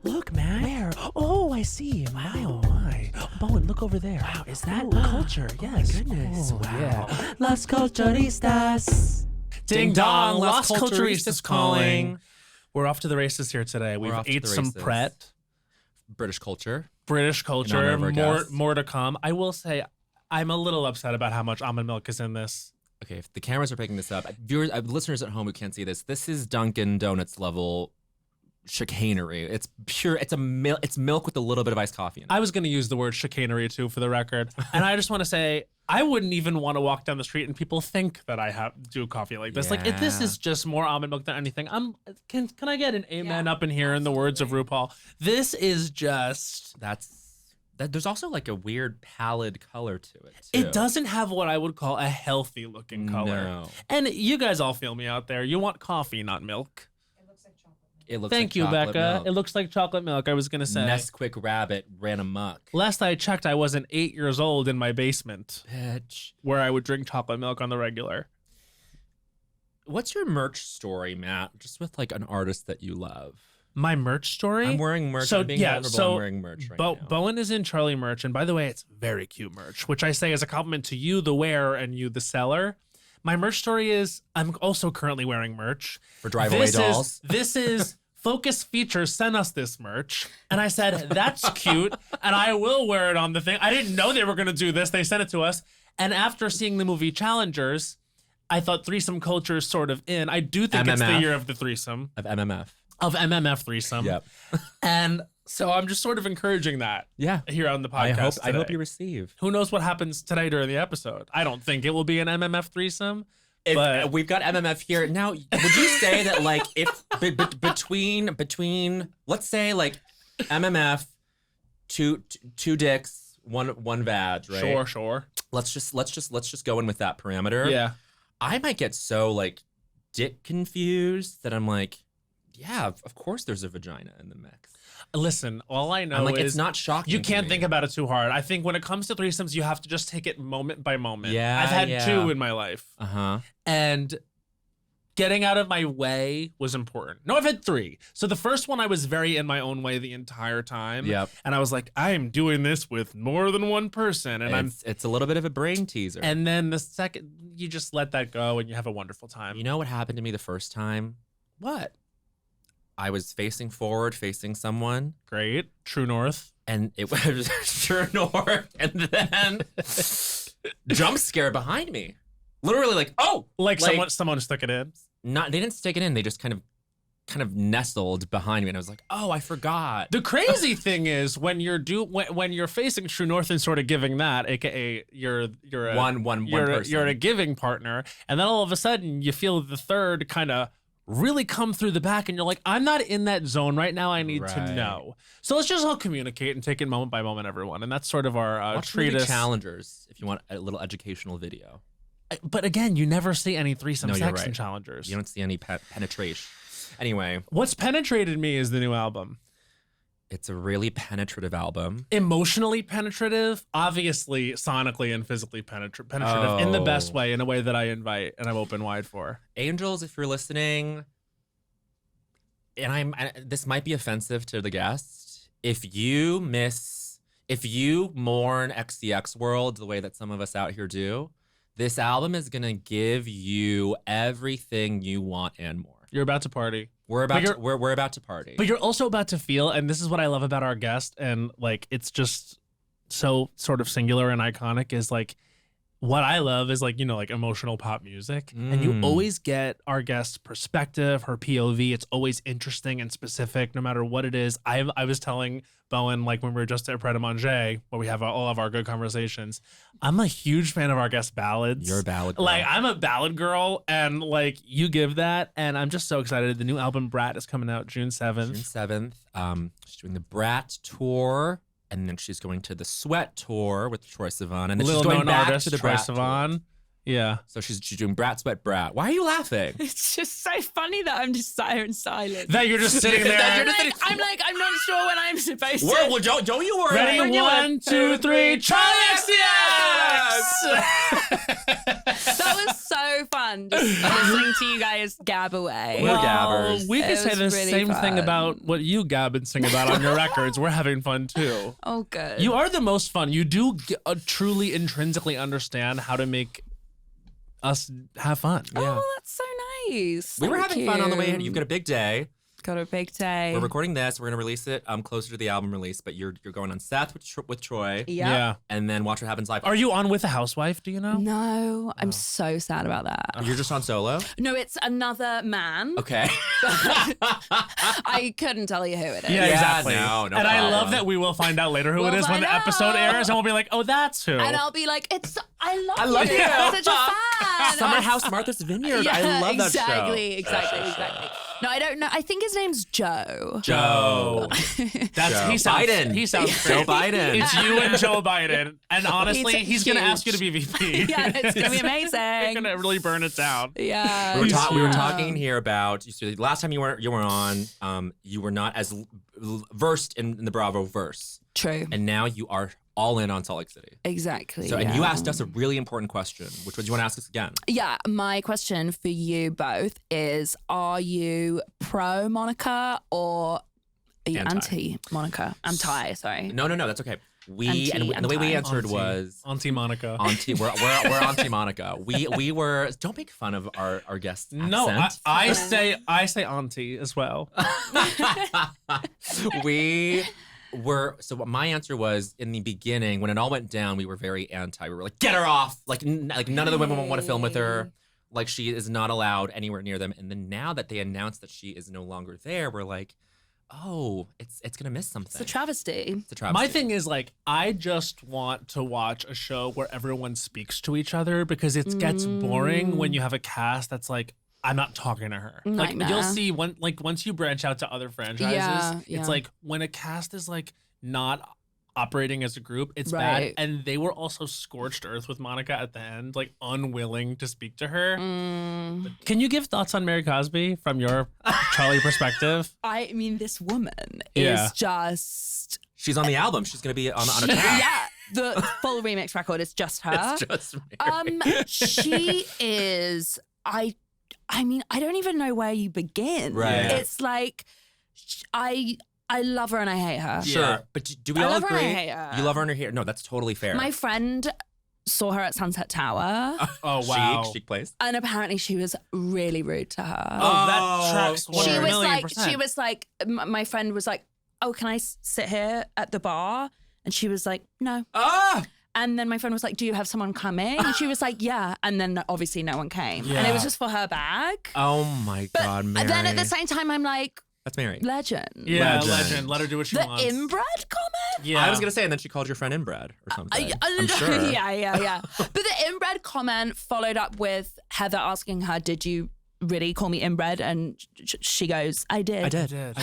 Look, man. Where? Oh, I see. My, oh, my. Bowen, look over there. Wow, is that culture? Yes. Oh, my goodness. Oh, Wow. Yeah. Las Culturistas. Ding dong, Las Culturistas calling. We're off to the races here today. We've ate some BRAT. British culture. More to come. I will say, I'm a little upset about how much almond milk is in this. Okay, if the cameras are picking this up, viewers, listeners at home who can't see this, this is Dunkin' Donuts level chicanery. It's pure. It's milk with a little bit of iced coffee in it. I was going to use the word chicanery too, for the record, and I just want to say I wouldn't even want to walk down the street and people think that I do coffee like this. Like, if this is just more almond milk than anything, can I get an amen up in here in the words of RuPaul? This is just there's also like a weird pallid color to it too. It doesn't have what I would call a healthy looking color. No. And you guys all feel me out there. You want coffee, not milk. Thank you, Becca. Milk. It looks like chocolate milk, I was going to say. Nesquik rabbit ran amok. Last I checked, I wasn't 8 years old in my basement. Bitch. Where I would drink chocolate milk on the regular. What's your merch story, Matt? Just with like an artist that you love. My merch story? I'm wearing merch. So, I'm being vulnerable. I'm wearing merch right now. Bowen is in Charli merch. And by the way, it's very cute merch, which I say as a compliment to you, the wearer, and you, the seller. My merch story is I'm also currently wearing merch. For drive-away dolls? This is Focus Features sent us this merch. And I said, that's cute. And I will wear it on the thing. I didn't know they were going to do this. They sent it to us. And after seeing the movie Challengers, I thought threesome culture is sort of in. I do think it's the year of the threesome. Of MMF. Of MMF threesome. Yep. And so I'm just sort of encouraging that here on the podcast. I hope you receive. Who knows what happens today during the episode? I don't think it will be an MMF threesome. But we've got MMF here. Now, would you say that like if between let's say like MMF, two dicks, one vag, right? Sure. Let's just go in with that parameter. Yeah. I might get so like dick confused that I'm like, yeah, of course there's a vagina in the mix. Listen, all I know is it's not shocking. You can't think about it too hard. I think when it comes to threesomes, you have to just take it moment by moment. Yeah, I've had 2 in my life. And getting out of my way was important. No, I've had 3. So the first one, I was very in my own way the entire time. Yep. And I was like, I am doing this with more than one person. And it's a little bit of a brain teaser. And then the second, you just let that go and you have a wonderful time. You know what happened to me the first time? What? I was facing forward, facing someone. Great. True north. And it was true north. And then jump scare behind me. Literally like, oh! Like someone stuck it in? They didn't stick it in. They just kind of nestled behind me. And I was like, oh, I forgot. The crazy thing is when you're facing true north and sort of giving that, aka you're a giving partner, and then all of a sudden you feel the third kind of really come through the back and you're like, I'm not in that zone right now. I need to know. So let's just all communicate and take it moment by moment, everyone. And that's sort of our treatise. Challengers, if you want a little educational video. But again, you never see any threesome sex in Challengers. You don't see any penetration. Anyway. What's penetrated me is the new album. It's a really penetrative album. Emotionally penetrative, obviously sonically and physically penetrative in the best way, in a way that I invite and I'm open wide for. Angels, if you're listening, and this might be offensive to the guests, if you mourn XCX world the way that some of us out here do, this album is gonna give you everything you want and more. You're about to party. We're about to party. But you're also about to feel, and this is what I love about our guest, and like it's just so sort of singular and iconic, is like what I love is like, like emotional pop music. And you always get our guest's perspective, her POV. It's always interesting and specific, no matter what it is. I was telling Bowen, like when we were just at Pret a Manger, where we have all of our good conversations, I'm a huge fan of our guest ballads. You're a ballad girl. Like I'm a ballad girl, and like you give that, and I'm just so excited. The new album BRAT is coming out June 7th. June 7th. She's doing the BRAT tour. And then she's going to the Sweat tour with Troye Sivan. And then she's going back to the Troye BRAT Sivan. Tour. Yeah. So she's doing BRAT, Sweat, BRAT. Why are you laughing? It's just so funny that I'm just sat here in silence. That you're just sitting there. I'm not sure when I'm supposed to. Well, don't you worry. Ready? 1, 2, 3. Charli XCX! That was so fun. Just listening to you guys gab away. We're gabbers. We could It say was the really same thing fun. about what you gab and sing about on your records. We're having fun too. Oh, good. You are the most fun. You do truly intrinsically understand how to make us have fun. Oh, that's so nice. We were Thank having fun on the way in. you. You've got a big day. Got a big day. We're recording this. We're gonna release it closer to the album release. But you're going on Seth with Troy, Yep. Yeah. and then watch what happens live. Are you on with a housewife? Do you know? No, I'm so sad about that. You're just on solo? No, it's another man. Okay. I couldn't tell you who it is. Yeah, Yeah, exactly. no and I problem. love that we will find out later who We'll it is when find the episode out. airs, and we'll be like, "Oh, that's who." And I'll be like, I love love you. you. I'm such a fan. Summer House Martha's Vineyard. Yeah, I love that exactly, show. exactly. No, I don't know. I think his name's Joe. Joe. That's Joe he sounds. Biden. He sounds Joe great. Biden. It's you and Joe Biden, and honestly, he's gonna huge. ask you to be VP. Yeah, it's gonna be You're amazing. gonna really burn it down. Yeah. We were yeah. talking here about so the last time you were on, you were not as versed in the Bravo verse, True. and now you are all in on Salt Lake City. Exactly. So, and yeah. you asked us a really important question, which was you want to ask us again? Yeah, my question for you both is: are you pro Monica or are you Anti. anti Monica? Anti, sorry. No, that's okay. Anti, And the way we anti. answered was Auntie Monica. Auntie. We're Auntie Monica. We were. Don't make fun of our guest's No, accent. I say auntie as well. We were. So what my answer was in the beginning when it all went down, we were very anti. We were like, get her off. Like none of the women want to film with her. Like she is not allowed anywhere near them. And then now that they announced that she is no longer there, we're like, oh, it's gonna miss something. It's a travesty. It's a travesty. My thing is like, I just want to watch a show where everyone speaks to each other because it gets boring when you have a cast that's like, I'm not talking to her. Like Nightmare. you'll see once you branch out to other franchises, Yeah. it's like when a cast is like not operating as a group, it's Right. bad. And they were also scorched earth with Monica at the end, like unwilling to speak to her. Can you give thoughts on Mary Cosby from your Charlie perspective? I mean, this woman Yeah. is just. She's on the album. She's gonna be on a track. Yeah, the full remix record is just her. It's just Mary. She is. I mean, I don't even know where you begin. Right. Yeah. It's like, I love her and I hate her. Sure, Yeah. but do we I all love her, I agree? hate her. You love her and her hair. No, that's totally fair. My friend saw her at Sunset Tower, Oh wow. Chic place. and apparently she was really rude to her. Oh, that tracks Oh. she 1,000,000%. was like, my friend was like, "Oh, can I sit here at the bar?" And she was like, "No." Ah! And then my friend was like, "Do you have someone coming?" And she was like, "Yeah." And then obviously no one came, and Yeah. it was just for her bag. Oh my God, Mary. And then at the same time, I'm like, That's Mary. legend. Yeah, Legend. legend. Let her do what she The wants. inbred comment? Yeah. I was gonna say, and then she called your friend inbred or something. I'm sure. Yeah. But the inbred comment followed up with Heather asking her, "Did you really call me inbred?" And she goes, "I did." I did. did.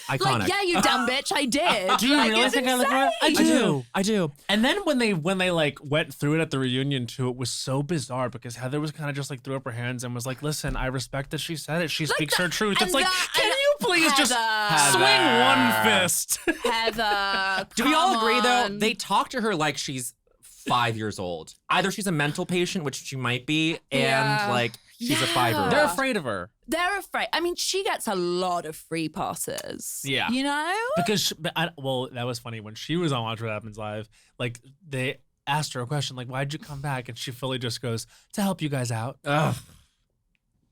Like, Iconic. yeah, you dumb bitch, I did. Do you Like, really it's think I look right? I insane. do. I do. And then when they like went through it at the reunion too, it was so bizarre because Heather was kind of just like threw up her hands and was like, "Listen, I respect that she said it. She speaks her truth." and It's like, that- can and you please just Heather. swing one fist? Heather, Do we all come agree though? on. They talk to her like she's 5 years old. Either she's a mental patient, which she might be, and Yeah. like she's a Yeah. 5-year-old. They're afraid of her They're afraid. I mean, she gets a lot of free passes. Yeah. You know? because well, that was funny when she was on Watch What Happens Live. Like they asked her a question like, "Why'd you come back?" And she fully just goes, "To help you guys out." Ugh.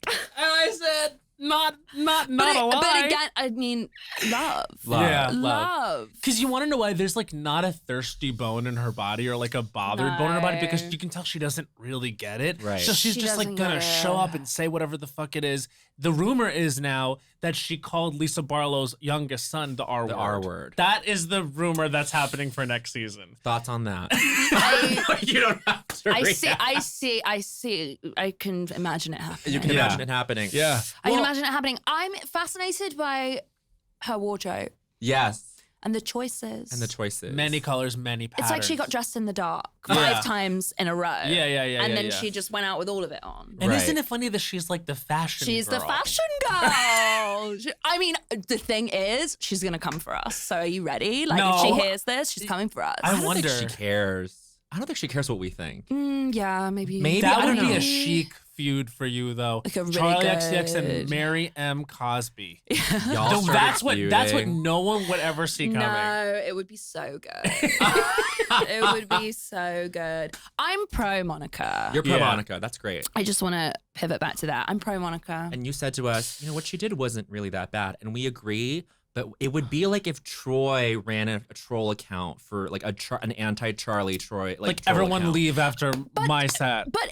And I said, "Not a lie." But again, I mean, love. Love. Yeah. Love. Because you want to know why there's like not a thirsty bone in her body or like a bothered bone in her body because No. you can tell she doesn't really get it. Right. So she's She just like doesn't gonna get show it. up and say whatever the fuck it is. The rumor is now that she called Lisa Barlow's youngest son the R word. The R word. That is the rumor that's happening for next season. Thoughts on that? I, You don't have to. I react. see. I can imagine it happening. You can Yeah. imagine it happening. Yeah. I can Well- imagine it happening. I'm fascinated by her wardrobe Yes. and the choices. And the choices. Many colors, many patterns. It's like she got dressed in the dark Yeah. 5 times in a row. Yeah. And yeah, then yeah. she just went out with all of it on. And Right. isn't it funny that she's like the fashion She's the girl? fashion girl. I mean, the thing is, she's gonna come for us. So are you ready? Like, if No. she hears this, she's coming for us. I I don't wonder. think she cares. I don't think she cares what we think. Yeah, maybe. Maybe, That I would don't be know. a chic feud for you, though. Like a really Charli XCX and good- Mary M. Cosby. Y'all No, started that's what feuding. no one would ever see coming. No, it would be so good. It would be so good. I'm pro Monica. You're pro Yeah. Monica. That's great. I just want to pivot back to that. I'm pro Monica. And you said to us, what she did wasn't really that bad. And we agree. But it would be like if Troye ran a troll account for like an anti-Charli Troye. Like troll everyone account. leave after my set. But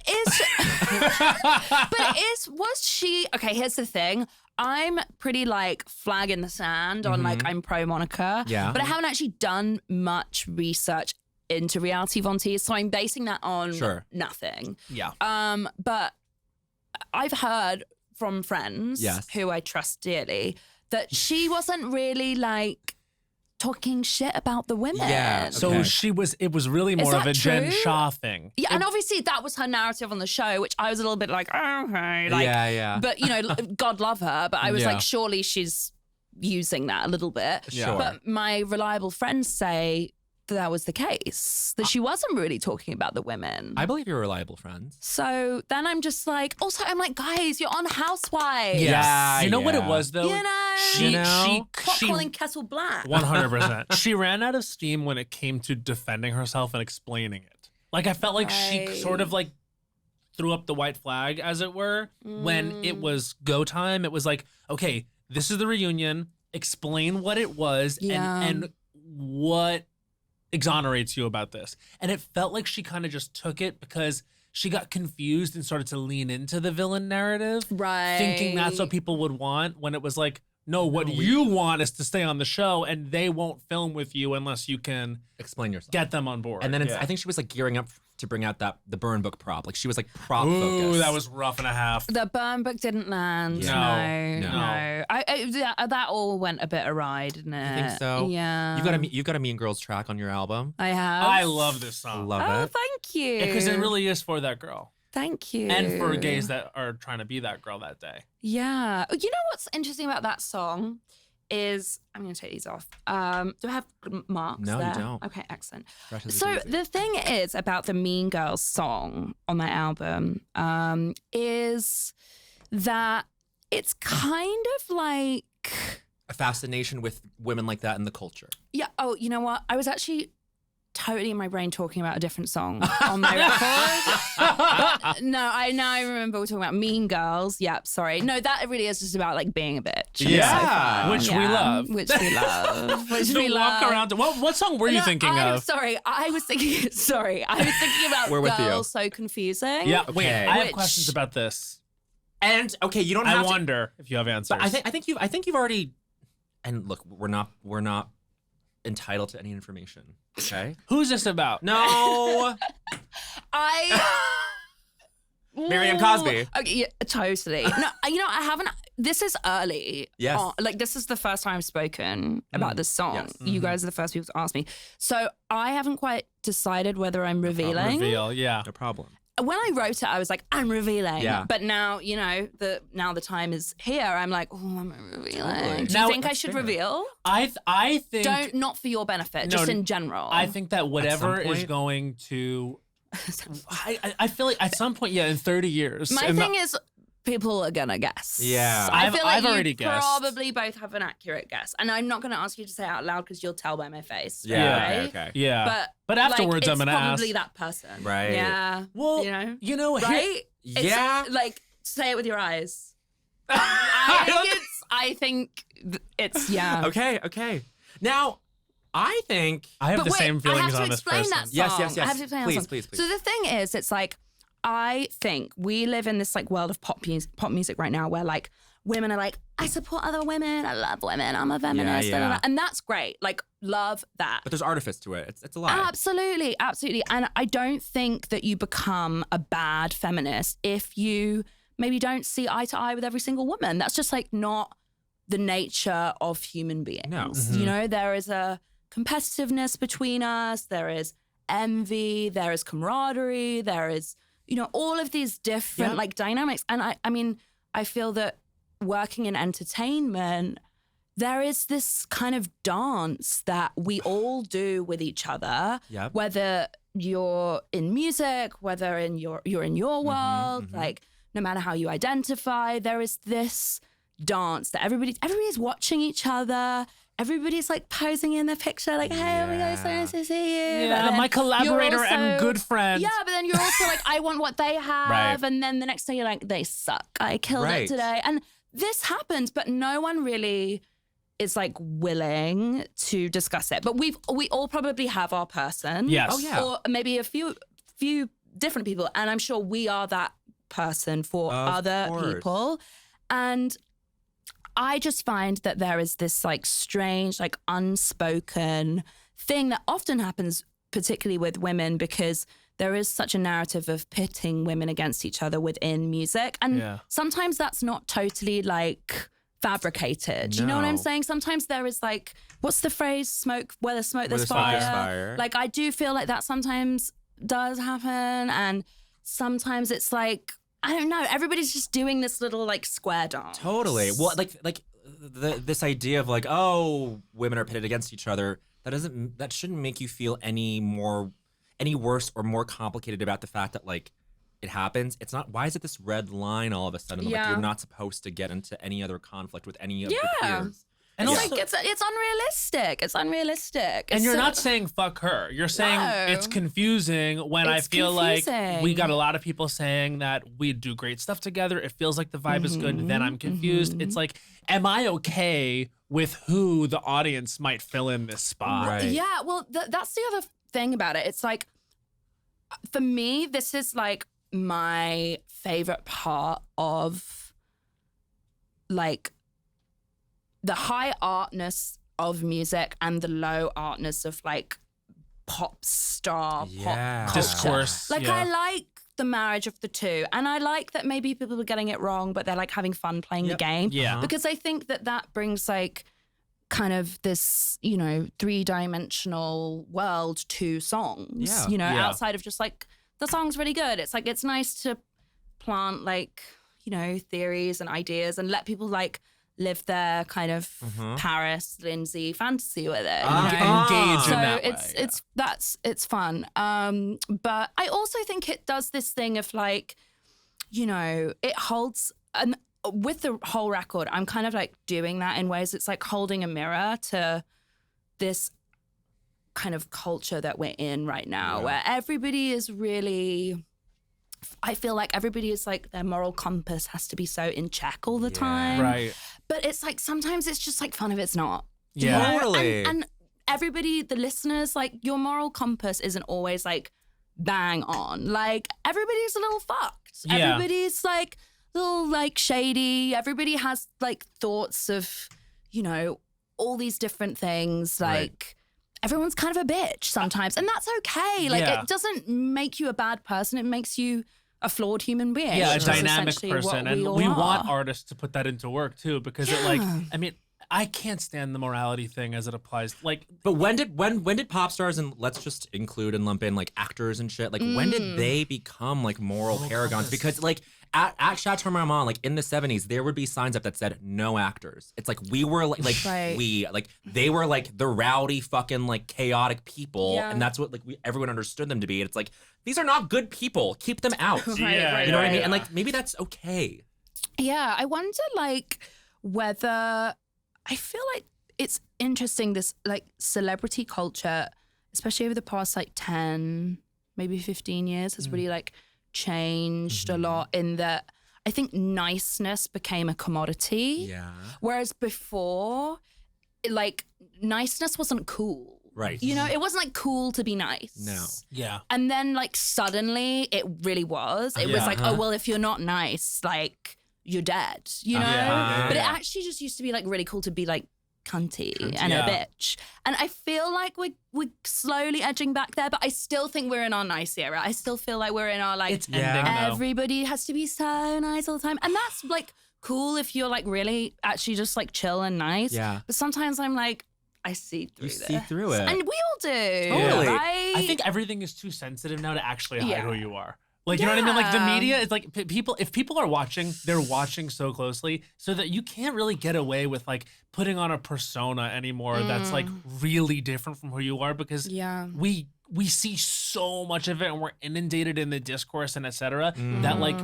was she, okay, here's the thing. I'm pretty like flag in the sand on like I'm pro Monica. Yeah. But I haven't actually done much research into reality volunteers, so I'm basing that on nothing. Yeah. But I've heard from friends who I trust dearly that she wasn't really like talking shit about the women. Yeah. So Okay. it was really more of that a Jen true? Shah thing. Yeah, and obviously that was her narrative on the show, which I was a little bit like, okay, like, yeah. but God love her. But I was Yeah. like, surely she's using that a little bit. Sure. But my reliable friends say that was the case, that she wasn't really talking about the women. I believe you're reliable friends. So then I'm just like, also I'm like, guys, you're on Housewives. Yeah, You know what it yeah. was though? You know, She pot calling kettle black. 100%. She ran out of steam when it came to defending herself and explaining it. Like I felt like she Right. sort of like threw up the white flag, as it were, when it was go time. It was like, okay, this is the reunion. Explain what it was and what exonerates you about this. And it felt like she kind of just took it because she got confused and started to lean into the villain narrative, Right. thinking that's what people would want, when it was like, no, what you want is to stay on the show, and they won't film with you unless you can Explain yourself. get them on board. And then Yeah. I think she was like gearing up to bring out the burn book prop. Like she was like prop Ooh, focused. that was rough and a half. The burn book didn't land. Yeah. No. No. That all went a bit awry, didn't it? I think so. Yeah. You've got a Mean Girls track on your album. I have. I love this I song. love Oh, it. thank you. Because it really is for that girl. Thank you. And for gays that are trying to be that girl that day. Yeah. You know what's interesting about that song is, I'm going to take these off. Do I have marks No, you there? don't. Okay, excellent. Fresh as a So daisy. the thing is about the Mean Girls song on that album is that it's kind of like, a fascination with women like that in the culture. yeah, oh, you know what? I was actually totally in my brain talking about a different song on my record. But no, I remember we're talking about Mean Girls. Yep, sorry. No, that really is just about like being a bitch. And it's Yeah. so fun. Which we love. Which we love. Which So we walk love. around. What song were you No, thinking I'm of? sorry. I was thinking about We're with you. Girls So Confusing. Yeah, wait. Okay. I have Which- questions about this. And okay, you don't I have to. wonder if you have answers. But I think you've already. And look, we're not entitled to any information. Okay. Who's this about? No. Miriam Cosby. Okay, yeah, totally. No, I haven't. This is early. Yes. Like, this is the first time I've spoken about this song. Yes. You guys are the first people to ask me. So I haven't quite decided whether I'm revealing. Reveal, yeah. No problem. When I wrote it, I was like, I'm revealing. Yeah. But now, the time is here. I'm like, oh, I'm revealing. Totally. Do Now- you think I That's should fair. reveal? I think Not for your benefit, No, just in general. I think that whatever some is point? going to I feel like at some point, yeah, in 30 years. My and thing is, people are gonna guess. Yeah. I I've feel like already you guessed. probably both have an accurate guess, and I'm not gonna ask you to say it out loud because you'll tell by my face. Yeah. right? Okay. yeah. But like, afterwards, I'm it's gonna ask. probably that person. Right. Yeah. Well, you know, here- right? It's Yeah. like, say it with your eyes. I think it's yeah. Okay. Now, I think. I have But the wait, same feelings I have to on this explain person. that song. Yes. I have to explain Please, that song. please. So the thing is, it's like, I think we live in this like world of pop music right now where like women are like, I support other women, I love women, I'm a feminist, Yeah. da, da, da. And that's great. Like, love that. But there's artifice to it. It's a lie. Absolutely. And I don't think that you become a bad feminist if you maybe don't see eye to eye with every single woman. That's just like not the nature of human beings. No. You know, there is a competitiveness between us, there is envy, there is camaraderie, there is, all of these different like dynamics. And I mean, I feel that working in entertainment, there is this kind of dance that we all do with each other, Yep. whether you're in music, whether you're in your world, like no matter how you identify, there is this dance that everybody's watching each other. Everybody's like posing in their picture, like, "Hey, oh my God, it's so nice to see you." Yeah, my collaborator and good friend. Yeah, but then you're also like, "I want what they have," Right. and then the next day you're like, "They suck. I killed it today." And this happens, but no one really is like willing to discuss it. But we all probably have our person. Yes. Oh, yeah. Or maybe a few different people, and I'm sure we are that person for other people. And I just find that there is this like strange, like unspoken thing that often happens, particularly with women, because there is such a narrative of pitting women against each other within music. And sometimes that's not totally like fabricated. You know what I'm saying? Sometimes there is like, what's the phrase? Smoke, where there's smoke, there's fire. Like I do feel like that sometimes does happen. And sometimes it's like, I don't know. Everybody's just doing this little like square dance. Totally. Well, like this idea of like, oh, women are pitted against each other. That shouldn't make you feel any worse or more complicated about the fact that like it happens. It's not. Why is it this red line all of a sudden? Like you're not supposed to get into any other conflict with any of your peers. And it's like it's unrealistic. It's unrealistic. And you're not saying fuck her. You're saying it's confusing when I feel like we got a lot of people saying that we do great stuff together. It feels like the vibe is good. Then I'm confused. It's like, am I okay with who the audience might fill in this spot? Right. Yeah, well, that's the other thing about it. It's like, for me, this is like my favorite part of like the high artness of music and the low artness of like pop star, pop culture. Discourse. Like I like the marriage of the two, and I like that maybe people are getting it wrong, but they're like having fun playing the game. Yeah. Because I think that brings like kind of this, you know, 3-dimensional world to songs. Yeah. You know, outside of just like the song's really good. It's like it's nice to plant like, you know, theories and ideas and let people like live their kind of Paris, Lindsay fantasy with it. Engage in that way. It's fun. But I also think it does this thing of like, you know, it holds, and with the whole record, I'm kind of like doing that in ways. It's like holding a mirror to this kind of culture that we're in right now, where everybody is really, I feel like everybody is like, their moral compass has to be so in check all the time. Right. But it's like, sometimes it's just like fun if it's not. Yeah. Totally. And everybody, the listeners, like your moral compass isn't always like bang on. Like everybody's a little fucked. Yeah. Everybody's like a little like shady. Everybody has like thoughts of, you know, all these different things. Like everyone's kind of a bitch sometimes. And that's okay. Like it doesn't make you a bad person. It makes you a flawed human being. Yeah, a which is dynamic essentially person. what And all we are. want artists to put that into work too, because it like, I mean, I can't stand the morality thing as it applies. Like, But when did pop stars, and let's just include and lump in like actors and shit, like when did they become like moral paragons? Because like at Chateau Marmont, like in the 70s, there would be signs up that said no actors. It's like we were like they were like the rowdy fucking like chaotic people, and that's what like everyone understood them to be. It's like, these are not good people. Keep them out. Right, you know right, what I mean? right. And like maybe that's okay. Yeah, I wonder like whether, I feel like it's interesting, this like celebrity culture, especially over the past like 10, maybe 15 years, has really like changed a lot in that I think niceness became a commodity. Yeah. Whereas before, like niceness wasn't cool. Right. You know, it wasn't like cool to be nice. No. yeah. And then like suddenly it really was. It was like, oh, well, if you're not nice, like you're dead, you know? Yeah. But it actually just used to be like really cool to be like cunty and a bitch. And I feel like we're slowly edging back there, but I still think we're in our nice era. I still feel like we're in our like, It's ending though. everybody has to be so nice all the time. And that's like cool if you're like really actually just like chill and nice. Yeah. But sometimes I'm like, I see through You this. see through it. And we all do. Totally. I think everything is too sensitive now to actually hide who you are. Like, you know what I mean? Like the media, it's like if people are watching, they're watching so closely so that you can't really get away with like putting on a persona anymore that's like really different from who you are, because we we see so much of it and we're inundated in the discourse and etc. that like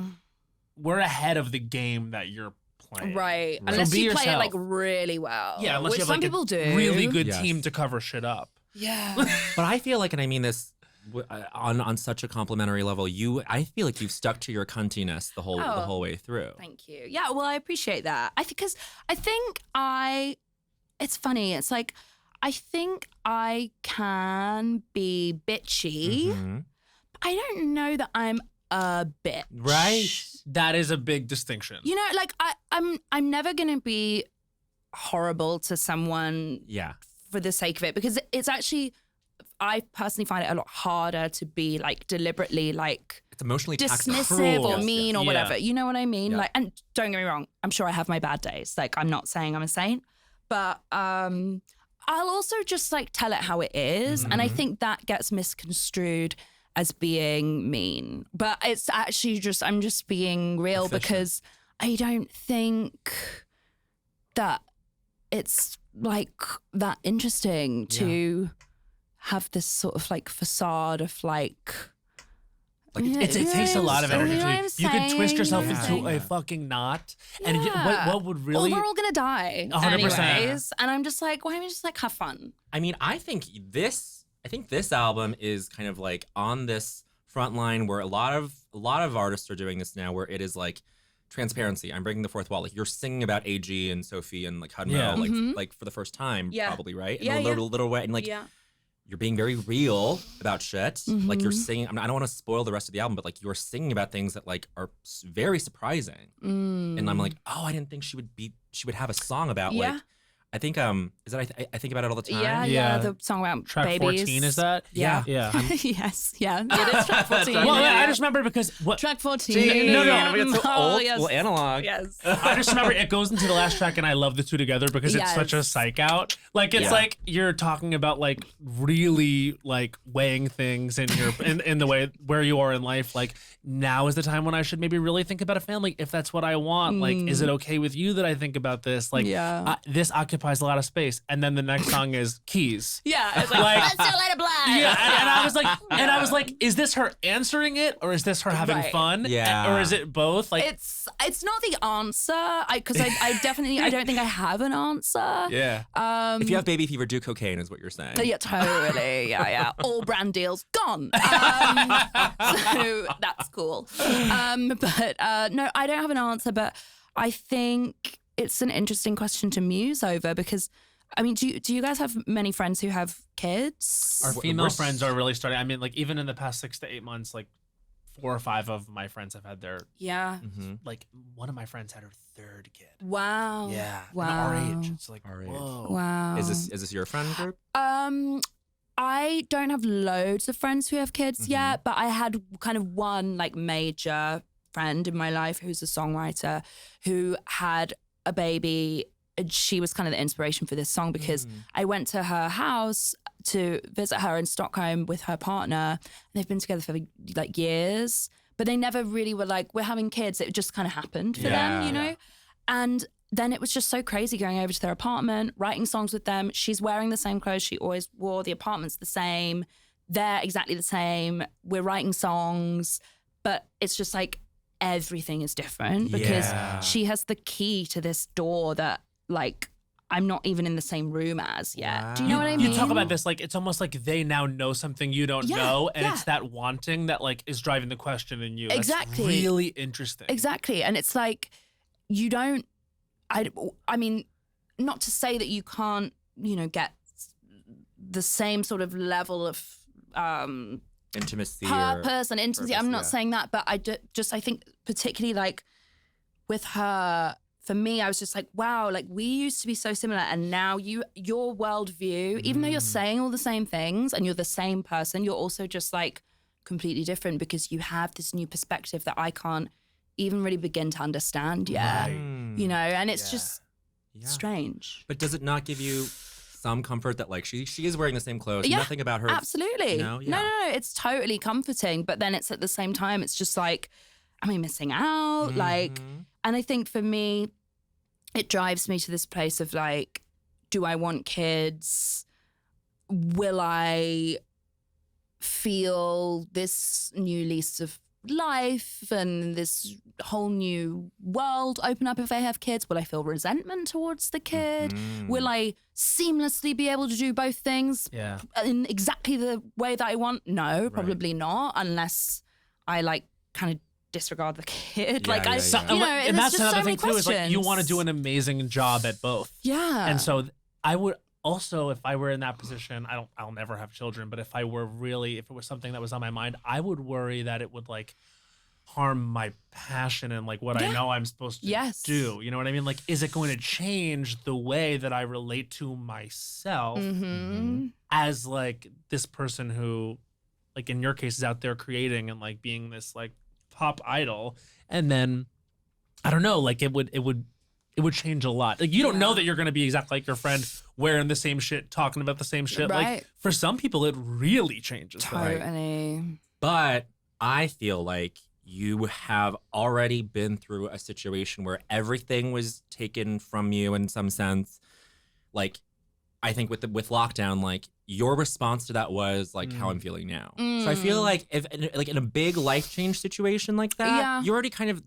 we're ahead of the game that you're playing. Right. So Unless be you play it yourself. like really well. Yeah, unless which you have some like people a do. really good Yes. team to cover shit up. Yeah. But I feel like, and I mean this on such a complimentary level, I feel like you've stuck to your cuntiness the whole way through. Thank you. Yeah, well, I appreciate that. Because I think it's funny. It's like, I think I can be bitchy. Mhm. I don't know that I'm a bitch. Right. That is a big distinction. You know, like I'm never gonna be horrible to someone Yeah. for the sake of it, because it's actually, I personally find it a lot harder to be like deliberately like It's emotionally dismissive or Yes, mean yes. or Yeah. whatever. You know what I mean? Yeah. Like, and don't get me wrong, I'm sure I have my bad days. Like, I'm not saying I'm a saint, but I'll also just like tell it how it is. And I think that gets misconstrued as being mean. But it's actually just, I'm just being real Efficient. because I don't think that it's like that interesting to have this sort of like facade of like It takes a lot of You know energy. what I'm You could twist saying? yourself Yeah. into a Yeah. fucking knot. And Yeah. what would really... Well, we're all gonna die 100%. anyways. And I'm just like, why don't we just like have fun? I mean, I think this album is kind of like on this front line where a lot of artists are doing this now, where it is like transparency. I'm breaking the fourth wall. Like you're singing about AG and Sophie and like Hudmo, Yeah. like for the first time, Yeah. probably, right? In Yeah, a yeah. little way, and like you're being very real about shit. Like you're singing. I mean, I don't want to spoil the rest of the album, but like you're singing about things that like are very surprising. And I'm like, oh, I didn't think she would have a song about Yeah. like. I think is that I think about it all the time. Yeah, Yeah. the song about Track babies. 14, is that? Yeah. Yeah. Yes, yeah. It is track 14. Well, yeah. I just remember because... Track 14. No, we get so Oh, old. yes. Well, analog. Yes. I just remember it goes into the last track and I love the two together because it's such a Yes. psych out. Like it's Yeah. like you're talking about like really like weighing things in your in the way where you are in life. Like now is the time when I should maybe really think about a family if that's what I want. Like, is it okay with you that I think about this? Like Yeah. this occupies a lot of space. And then the next song is Keys. Yeah, it's like, Like- let's do Let It Blind. Yeah, and I was like, is this her answering it, or is this her having Right. fun? Yeah. or is it both? Like, It's not the answer, because I definitely, I don't think I have an answer. yeah, If you have baby fever, do cocaine, is what you're saying. Yeah, totally. Yeah. All brand deals gone. So that's cool. But no, I don't have an answer, but I think it's an interesting question to muse over because, I mean, do you guys have many friends who have kids? our We're- female we're- friends are really starting. I mean, like even in the past 6 to 8 months, like 4 or 5 of my friends have had their Yeah. Mhm. like one of my friends had her 3rd kid. Wow. Yeah, Wow. and our age. It's like Our age. whoa. Wow. Is this your friend group? I don't have loads of friends who have kids yet, but I had kind of one like major friend in my life who's a songwriter who had a baby. And she was kind of the inspiration for this song because I went to her house to visit her in Stockholm with her partner. And they've been together for like years, but they never really were like, we're having kids. It just kind of happened for them, you know? And then it was just so crazy going over to their apartment, writing songs with them. She's wearing the same clothes she always wore. The apartment's the same. They're exactly the same. We're writing songs, but it's just like everything is different because Yeah. she has the key to this door that like I'm not even in the same room as yet. Do you know what I mean? You talk about this like it's almost like they now know something you don't Yeah, know, and yeah. it's that wanting that like is driving the question in you. That's Exactly. really interesting. Exactly. And it's like, you don't, I mean, not to say that you can't, you know, get the same sort of level of Intimacy purpose and intimacy. purpose, I'm not yeah. saying that, but I think particularly like with her, for me, I was just like, wow, like we used to be so similar. And now your worldview, even though you're saying all the same things and you're the same person, you're also just like completely different because you have this new perspective that I can't even really begin to understand yet. You know, and it's just strange. But does it not give you some comfort that like she is wearing the same clothes? Yeah, Nothing about her. Absolutely. No? No, it's totally comforting. But then it's at the same time, it's just like, am I missing out? Like, and I think for me, it drives me to this place of like, do I want kids? Will I feel this new lease of life and this whole new world open up if I have kids? Will I feel resentment towards the kid? Will I seamlessly be able to do both things in exactly the way that I want? No, probably not, unless I like kind of disregard the kid. Yeah, and that's another thing too, is like you want to do an amazing job at both. Yeah. And so I would also, if I were in that position, I'll never have children, but if it was something that was on my mind, I would worry that it would like harm my passion and like what I know I'm supposed to do. You know what I mean? Like, is it going to change the way that I relate to myself as like this person who, like in your case, is out there creating and like being this like pop idol? And then I don't know, like it would change a lot. Like you don't know that you're going to be exactly like your friend, wearing the same shit, talking about the same shit. Right. Like for some people, it really changes. Totally. But I feel like you have already been through a situation where everything was taken from you in some sense. Like, I think with lockdown, like your response to that was like how I'm feeling now. So I feel like if like in a big life change situation like that, you already kind of.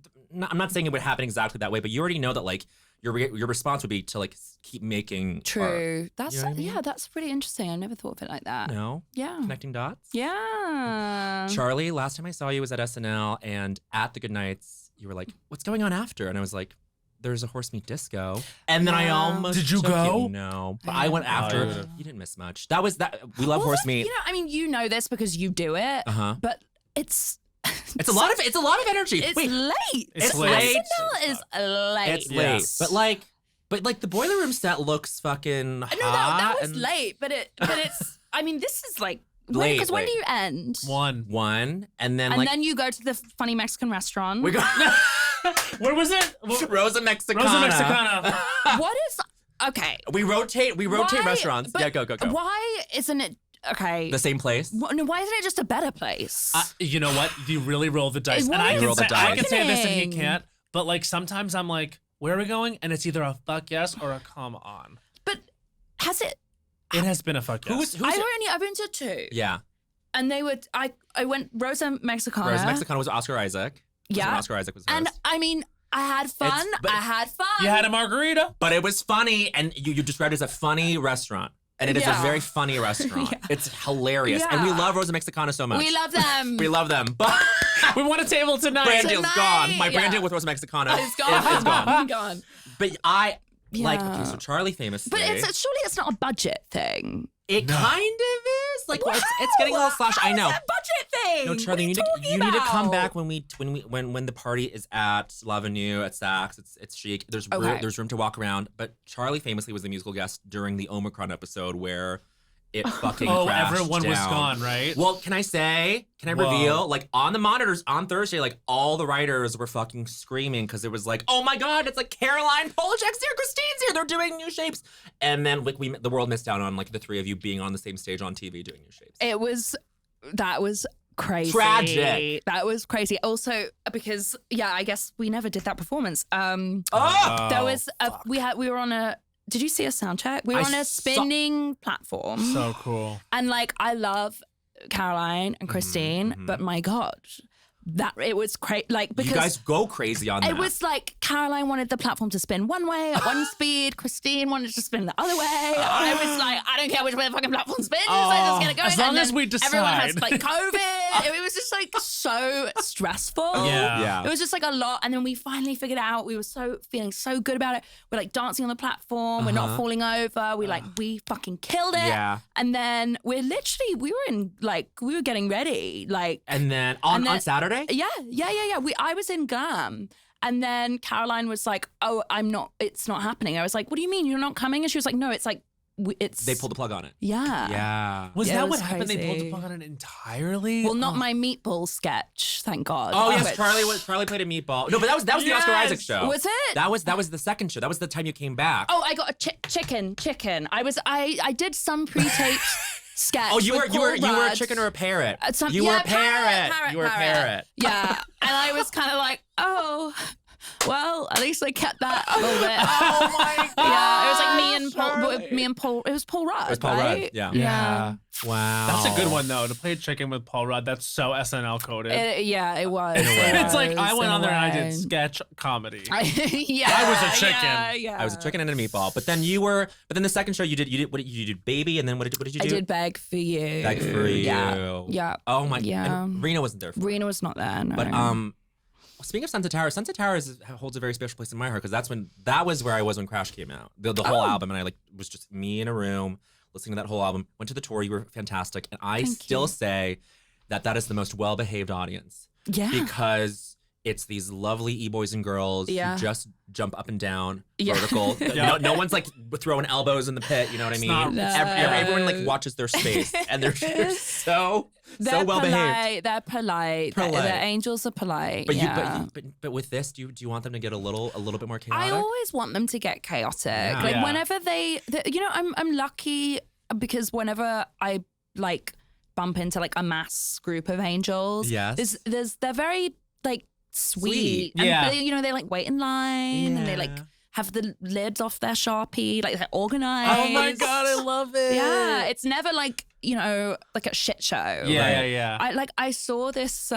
I'm not saying it would happen exactly that way, but you already know that like your response would be to like keep making True. art. That's You know what I mean? that's pretty interesting. I never thought of it like that. No. Yeah. Connecting dots. Yeah. Charli, last time I saw you was at SNL, and at the Good Nights, you were like, "What's going on after?" And I was like, "There's a horse meat disco." And then I almost Did you took go? You. No, but I went after. You didn't miss much. That was that. We love horse meat. You know, I mean, you know this because you do it. But it's a lot of energy. It's Wait, late. It's late. SNL is late. It's late. But like the boiler room set looks fucking hot. No, that was late. But it's. I mean, this is like late. Because when do you end? One, and then then you go to the funny Mexican restaurant. We go. Where was it? Rosa Mexicana. Rosa Mexicana. What is? Okay. We rotate restaurants. Yeah, go. Why isn't it? Okay. The same place? No, why isn't it just a better place? You know what? You really roll the dice. What And I is can say this and he happening? can't. But like sometimes I'm like, where are we going? And it's either a fuck yes or a come on. But has it? It has been a fuck yes. I've been to two. Yeah. And they would. I went Rosa Mexicana. Rosa Mexicana was Oscar Isaac. Yeah. When Oscar Isaac was host. And I mean, I had fun. I had fun. You had a margarita. But it was funny, and you described it as a funny restaurant. And it is a very funny restaurant. It's hilarious. And we love Rosa Mexicana so much. We love them. We love them. But we want a table tonight. Brand deal's gone. My brand deal with Rosa Mexicana It's gone. is gone. Gone. But like, okay, so Charli famously. But surely it's not a budget thing. It kind of is. Like, it's getting a little slash. I know. It's a budget thing. No, Charli, you need to come back when the party is at L'Avenue at Saks. It's chic. There's room to walk around. But Charli famously was the musical guest during the Omicron episode where it fucking crashed everyone down. was gone, right? Well, can I reveal? Like on the monitors on Thursday, like all the writers were fucking screaming because it was like, oh my god, it's like Caroline, Polachek-Christine's here, Christine's here. They're doing new shapes, and then like the world missed out on like the three of you being on the same stage on TV doing new shapes. That was crazy. Tragic. That was crazy. Also, because I guess we never did that performance. There was we were on a. Did you see a sound check? We were on a spinning platform. So cool. And like, I love Caroline and Christine, but my God, that it was crazy. Like, because you guys go crazy on that. It was like Caroline wanted the platform to spin one way at one speed. Christine wanted to spin the other way. I was like, I don't care which way the fucking platform spins. I just get it going. As long as we decide. Everyone has like COVID. It was just like so stressful. Yeah. It was just like a lot. And then we finally figured it out. We were feeling so good about it. We're like dancing on the platform. We're not falling over. We fucking killed it. Yeah. And then we were getting ready. Like, and then on Saturday? Yeah. I was in glam. And then Caroline was like, oh, it's not happening. I was like, what do you mean you're not coming? And she was like, no, it's like, they pulled the plug on it. Yeah. Yeah. Was Yeah, that it was what happened? They pulled crazy. the plug on it entirely? Well, not my meatball sketch, thank God. Oh yes, Which- Charli played a meatball. No, but that was the Oscar Yes! Isaac show. Was it? That was the second show. That was the time you came back. Oh, I got a chicken. I did some pre-taped sketch. Oh, you with were Paul a Rudd. chicken or a parrot? You were a parrot. You were a parrot. Yeah, and I was kind of like, oh, Well, at least I kept that a little bit. Oh my god. Yeah, it was like me and Paul. It was Paul Rudd. It was Paul right? Rudd, yeah. Yeah. Wow. That's a good one though. To play chicken with Paul Rudd, that's so SNL coded. It was. It's like I went on there and I did did. sketch comedy. Yeah, I was a chicken. Yeah. I was a chicken and a meatball. But then the second show you did Baby, and then what did you do? I did Beg for You. Beg for You. Yeah. Oh my. Yeah. And Rena wasn't there. Rena was not there. No. But speaking of Sunset Towers holds a very special place in my heart because that was where I was when Crash came out. The whole album, and I was just me in a room listening to that whole album. Went to the tour. You were fantastic, and I still say that is the most well-behaved audience. Yeah. Because it's these lovely e-boys and girls who just jump up and down vertical. No one's like throwing elbows in the pit. You know what I mean? Everyone like watches their space, and they're so well behaved. They're polite. The angels are polite. But with this, do you want them to get a little bit more chaotic? I always want them to get chaotic. Like whenever I'm lucky because whenever I like bump into like a mass group of angels, they're very like sweet. And they like wait in line and they like have the lids off their Sharpie, like they're organized. Oh my god, I love it. Yeah, it's never like, like a shit show. Yeah. I saw this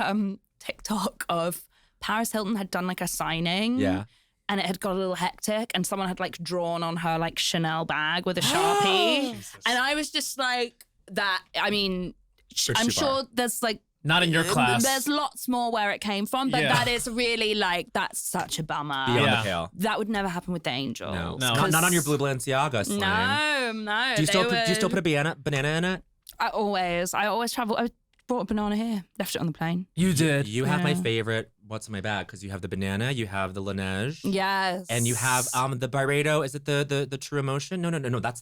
TikTok of Paris Hilton had done like a signing. Yeah. And it had got a little hectic and someone had like drawn on her like Chanel bag with a Sharpie. And I was just like that. I mean, I'm sure there's like, not in your class. There's lots more where it came from, but that is really like, that's such a bummer. Beyond the pale. That would never happen with the Angels. No. Not on your blue Balenciaga slang. No. Do you still put a banana in it? I always travel. I brought a banana here, left it on the plane. You did. You have my favorite. What's in my bag? Because you have the banana, you have the Laneige. Yes. And you have the Byredo. Is it the True Emotion? No. That's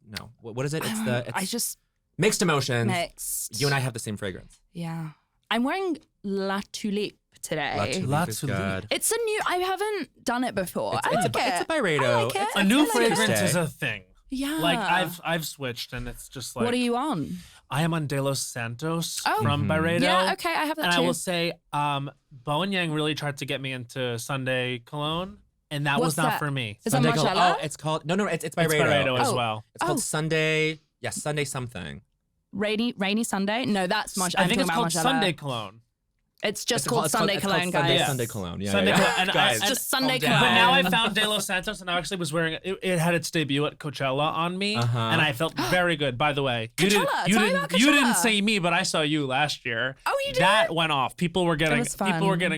no. What is it? It's mixed emotions. Mixed. You and I have the same fragrance. Yeah. I'm wearing La Tulipe today. La Tulipe. It's a new, I haven't done it before. It's a Byredo. I like it. A new I like fragrance it. is a thing. Yeah. Like I've switched and it's just like. What are you on? I am on De Los Santos Oh. from Byredo. Yeah, okay, I have that and too. I will say, Bowen Yang really tried to get me into Sunday cologne, and that What's was not that? for me. Is that Sunday Margiela? it's called it's Byredo. It's Byredo as Oh. well. It's called Sunday. Yes, Sunday something. Rainy Sunday? No, that's Margiela. I think it's called Sunday cologne. It's just called Sunday Cologne, guys. Sunday Cologne. Yeah. Sunday Cologne. And Guys, It's just Sunday calm Cologne. down. But now I found De Los Santos, and I actually was wearing it. It had its debut at Coachella on me, and I felt very good. By the way, Coachella, tell me about you didn't Coachella. see me, but I saw you last year. Oh, you did? That went off. People were getting was fun.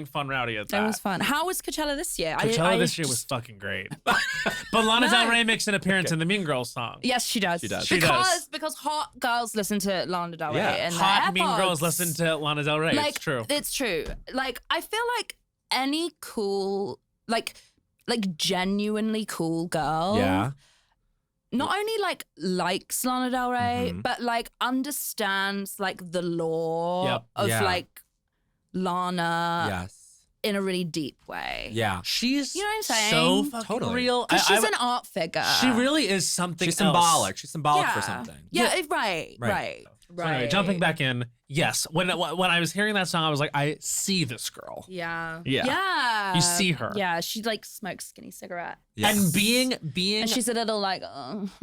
fun rowdy at that. It was fun. How was Coachella this year? Coachella this year was fucking great. But Lana Del Rey makes an appearance in the Mean Girls song. Yes, she does. She does. She does. Because hot girls listen to Lana Del Rey. Yeah. And Hot their Mean Girls AirPods. listen to Lana Del Rey. Like, It's true. It's true. Like, I feel like any cool, like genuinely cool girl. Yeah. Not only likes Lana Del Rey, but like understands like the lore of like Lana Yes. in a really deep way. Yeah. She's You know what I'm saying? so fucking Totally. real. Because she's an art figure. She really is something She's else. symbolic. She's symbolic for something. Yeah, right. So anyway, jumping back in, yes. When I was hearing that song, I was like, I see this girl. Yeah. You see her. Yeah, she like smokes skinny cigarette. Yes. And being And she's a little like,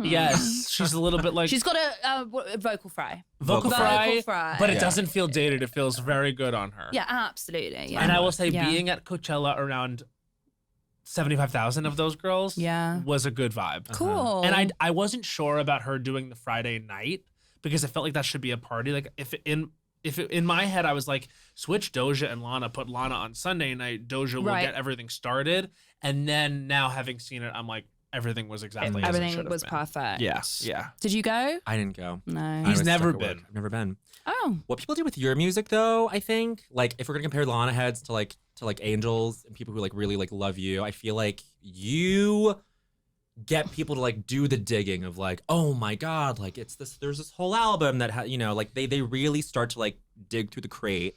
yes, she's a little bit like she's got a vocal fry. vocal fry, fry. but it doesn't feel dated. It feels very good on her. Yeah, absolutely. Yeah. And I will say, Yeah. being at Coachella around 75,000 of those girls was a good vibe. Cool. And I wasn't sure about her doing the Friday night because I felt like that should be a party. Like if in my head I was like, switch Doja and Lana, put Lana on Sunday night, Doja will get everything started. And then now having seen it, I'm like, everything was exactly as it should everything have was been. perfect. Yeah. Did you go? I didn't go. No. He's was never stuck at work. been. I've never been. Oh. What people do with your music, though, I think, like if we're gonna compare Lana heads to like angels and people who like really like love you, I feel like you get people to like do the digging of like, oh my god, like it's this. There's this whole album that like they really start to like dig through the crate.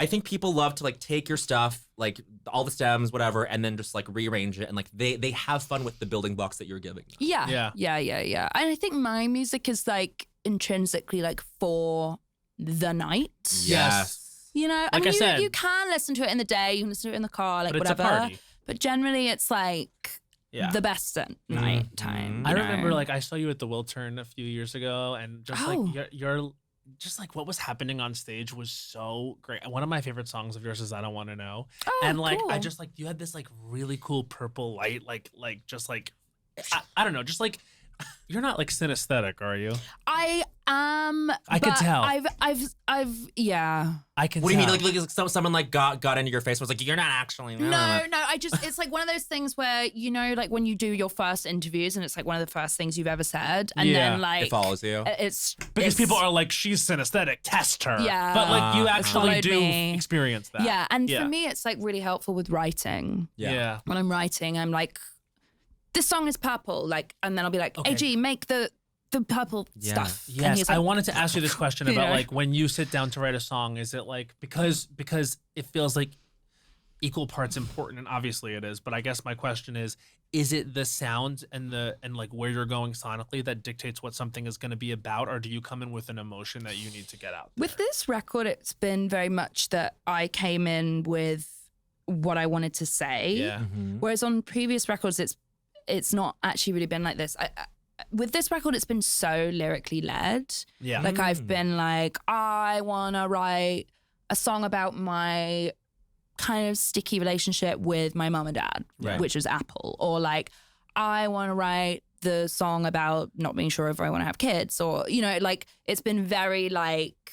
I think people love to like take your stuff, like all the stems, whatever, and then just like rearrange it, and like they have fun with the building blocks that you're giving them. Yeah. And I think my music is like intrinsically like for the night. Yes. You know, Like I said. you can listen to it in the day, you can listen to it in the car, like But it's a whatever. party. But generally, it's like the best at night time. I you remember know? like I saw you at the Wiltern a few years ago, and just like you're just like what was happening on stage was so great. One of my favorite songs of yours is "I Don't Want to Know," and like I cool. just like you had this like really cool purple light, like just like I don't know, just like you're not like synesthetic, are you? I am. I could but tell. I've yeah. I can. What do you tell. mean? Like someone like got into your face and was like, you're not actually. No. I just, it's like one of those things where, you know, like when you do your first interviews and it's like one of the first things you've ever said. And then like. It follows you. It's. Because people are like, she's synesthetic, test her. Yeah. But like you actually followed do me. experience that. Yeah. And for me, it's like really helpful with writing. Yeah. When I'm writing, I'm like, this song is purple. Like, and then I'll be like, Okay. AG, make the purple stuff. And Yes, he's I like, wanted to ask you this question about know? like when you sit down to write a song, is it like because it feels like equal parts important, and obviously it is, but I guess my question is it the sound and like where you're going sonically that dictates what something is going to be about, or do you come in with an emotion that you need to get out there? With this record, it's been very much that I came in with what I wanted to say. Yeah. Whereas on previous records, it's not actually really been like this. With this record, it's been so lyrically led. Yeah. Like I've been like, I want to write a song about my kind of sticky relationship with my mom and dad, Right. which was Apple. Or like, I want to write the song about not being sure if I want to have kids. Or, you know, like it's been very like,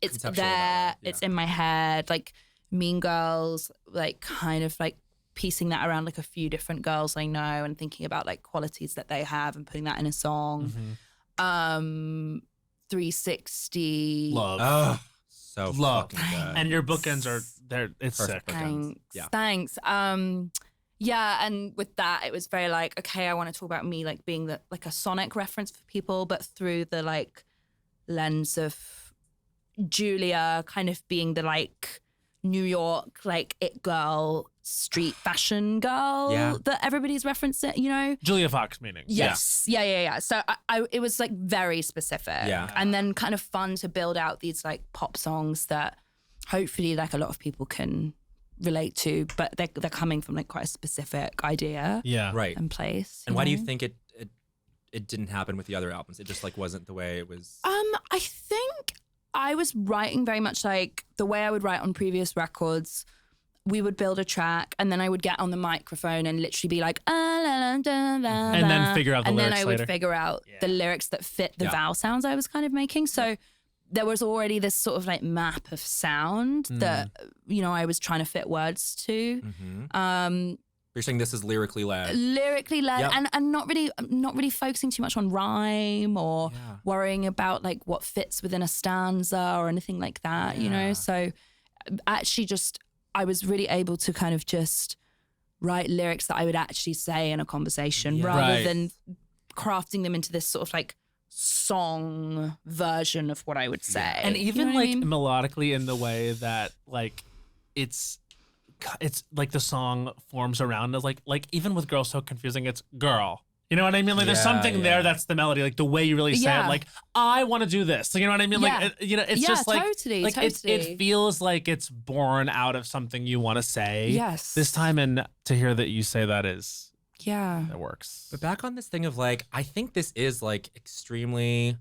it's Conceptual there, about it, yeah. it's in my head. Like Mean Girls, like kind of like piecing that around like a few different girls I know and thinking about like qualities that they have and putting that in a song. 360. Love. Oh, so Love. fucking good. And your bookends are there. It's Perfect sick. bookends. Thanks. Yeah. Thanks. Yeah, and with that, it was very like, okay, I want to talk about me like being like a sonic reference for people, but through the like lens of Julia kind of being the like New York like it girl, street fashion girl that everybody's referencing, you know? Julia Fox meaning. Yes. Yeah. So I it was like very specific. Yeah. And then kind of fun to build out these like pop songs that hopefully like a lot of people can relate to, but they're coming from like quite a specific idea Yeah. Right. and place. And why do you think it didn't happen with the other albums? It just like wasn't the way it was. I think I was writing very much like the way I would write on previous records. We would build a track and then I would get on the microphone and literally be like, and then figure out the and then lyrics I would later. figure out the lyrics that fit the Yeah. vowel sounds I was kind of making. So there was already this sort of like map of sound that, you know, I was trying to fit words to. You're saying this is lyrically led. Lyrically led Yep. and not really focusing too much on rhyme or worrying about like what fits within a stanza or anything like that, you know? So actually just, I was really able to kind of just write lyrics that I would actually say in a conversation rather Right. than crafting them into this sort of like song version of what I would say. And You even know what I like mean? melodically in the way that like it's like the song forms around us, like even with Girl So Confusing, it's girl. You know what I mean? Like there's Yeah, something there that's the melody, like the way you really say it. Yeah. Like I want to do this. You know what I mean? Yeah. Like you know, it's Yeah, just like totally, like totally. it feels like it's born out of something you want to say. Yes. This time, and to hear that you say that is Yeah. it works. But back on this thing of like, I think this is like extremely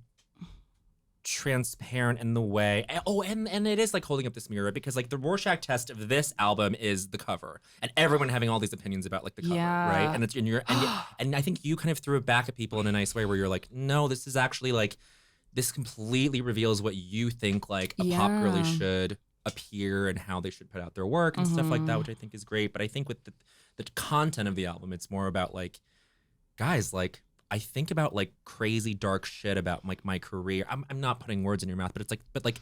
transparent in the way. Oh, and it is like holding up this mirror because like the Rorschach test of this album is the cover, and everyone having all these opinions about like the cover, Yeah. right? And it's and I think you kind of threw it back at people in a nice way where you're like, no, this is actually like this completely reveals what you think like a pop girly Yeah. should appear and how they should put out their work and stuff like that, which I think is great. But I think with the content of the album, it's more about like, guys, like I think about like crazy dark shit about like my career. I'm not putting words in your mouth, but it's like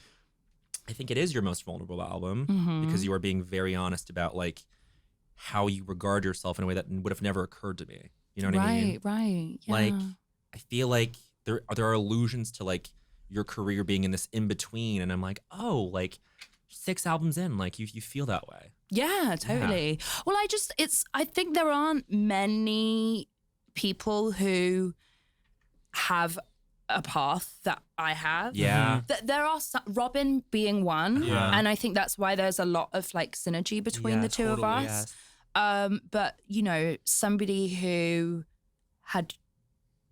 I think it is your most vulnerable album because you are being very honest about like how you regard yourself in a way that would have never occurred to me. You know what I mean? Right. Yeah. Like I feel like there are allusions to like your career being in this in between, and I'm like, oh, like 6 albums in, like you feel that way. Yeah, totally. Well, I think there aren't many people who have a path that I have. Yeah. There are some, Robin being one, Yeah. and I think that's why there's a lot of like synergy between Yeah, the two totally, of us. yes. But you know, somebody who had,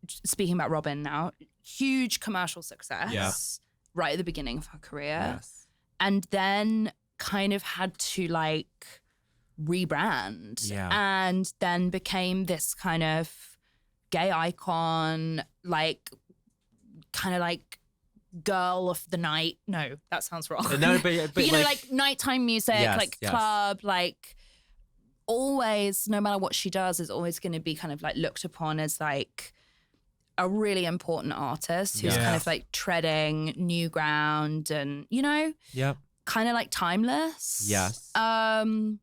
speaking about Robin now, huge commercial success right at the beginning of her career, and then kind of had to like rebrand, and then became this kind of gay icon, like kind of like girl of the night. No, that sounds wrong. No, but you know, like nighttime music, club, like always, no matter what she does, is always going to be kind of like looked upon as like a really important artist who's kind of like treading new ground and, you know, kind of like timeless. And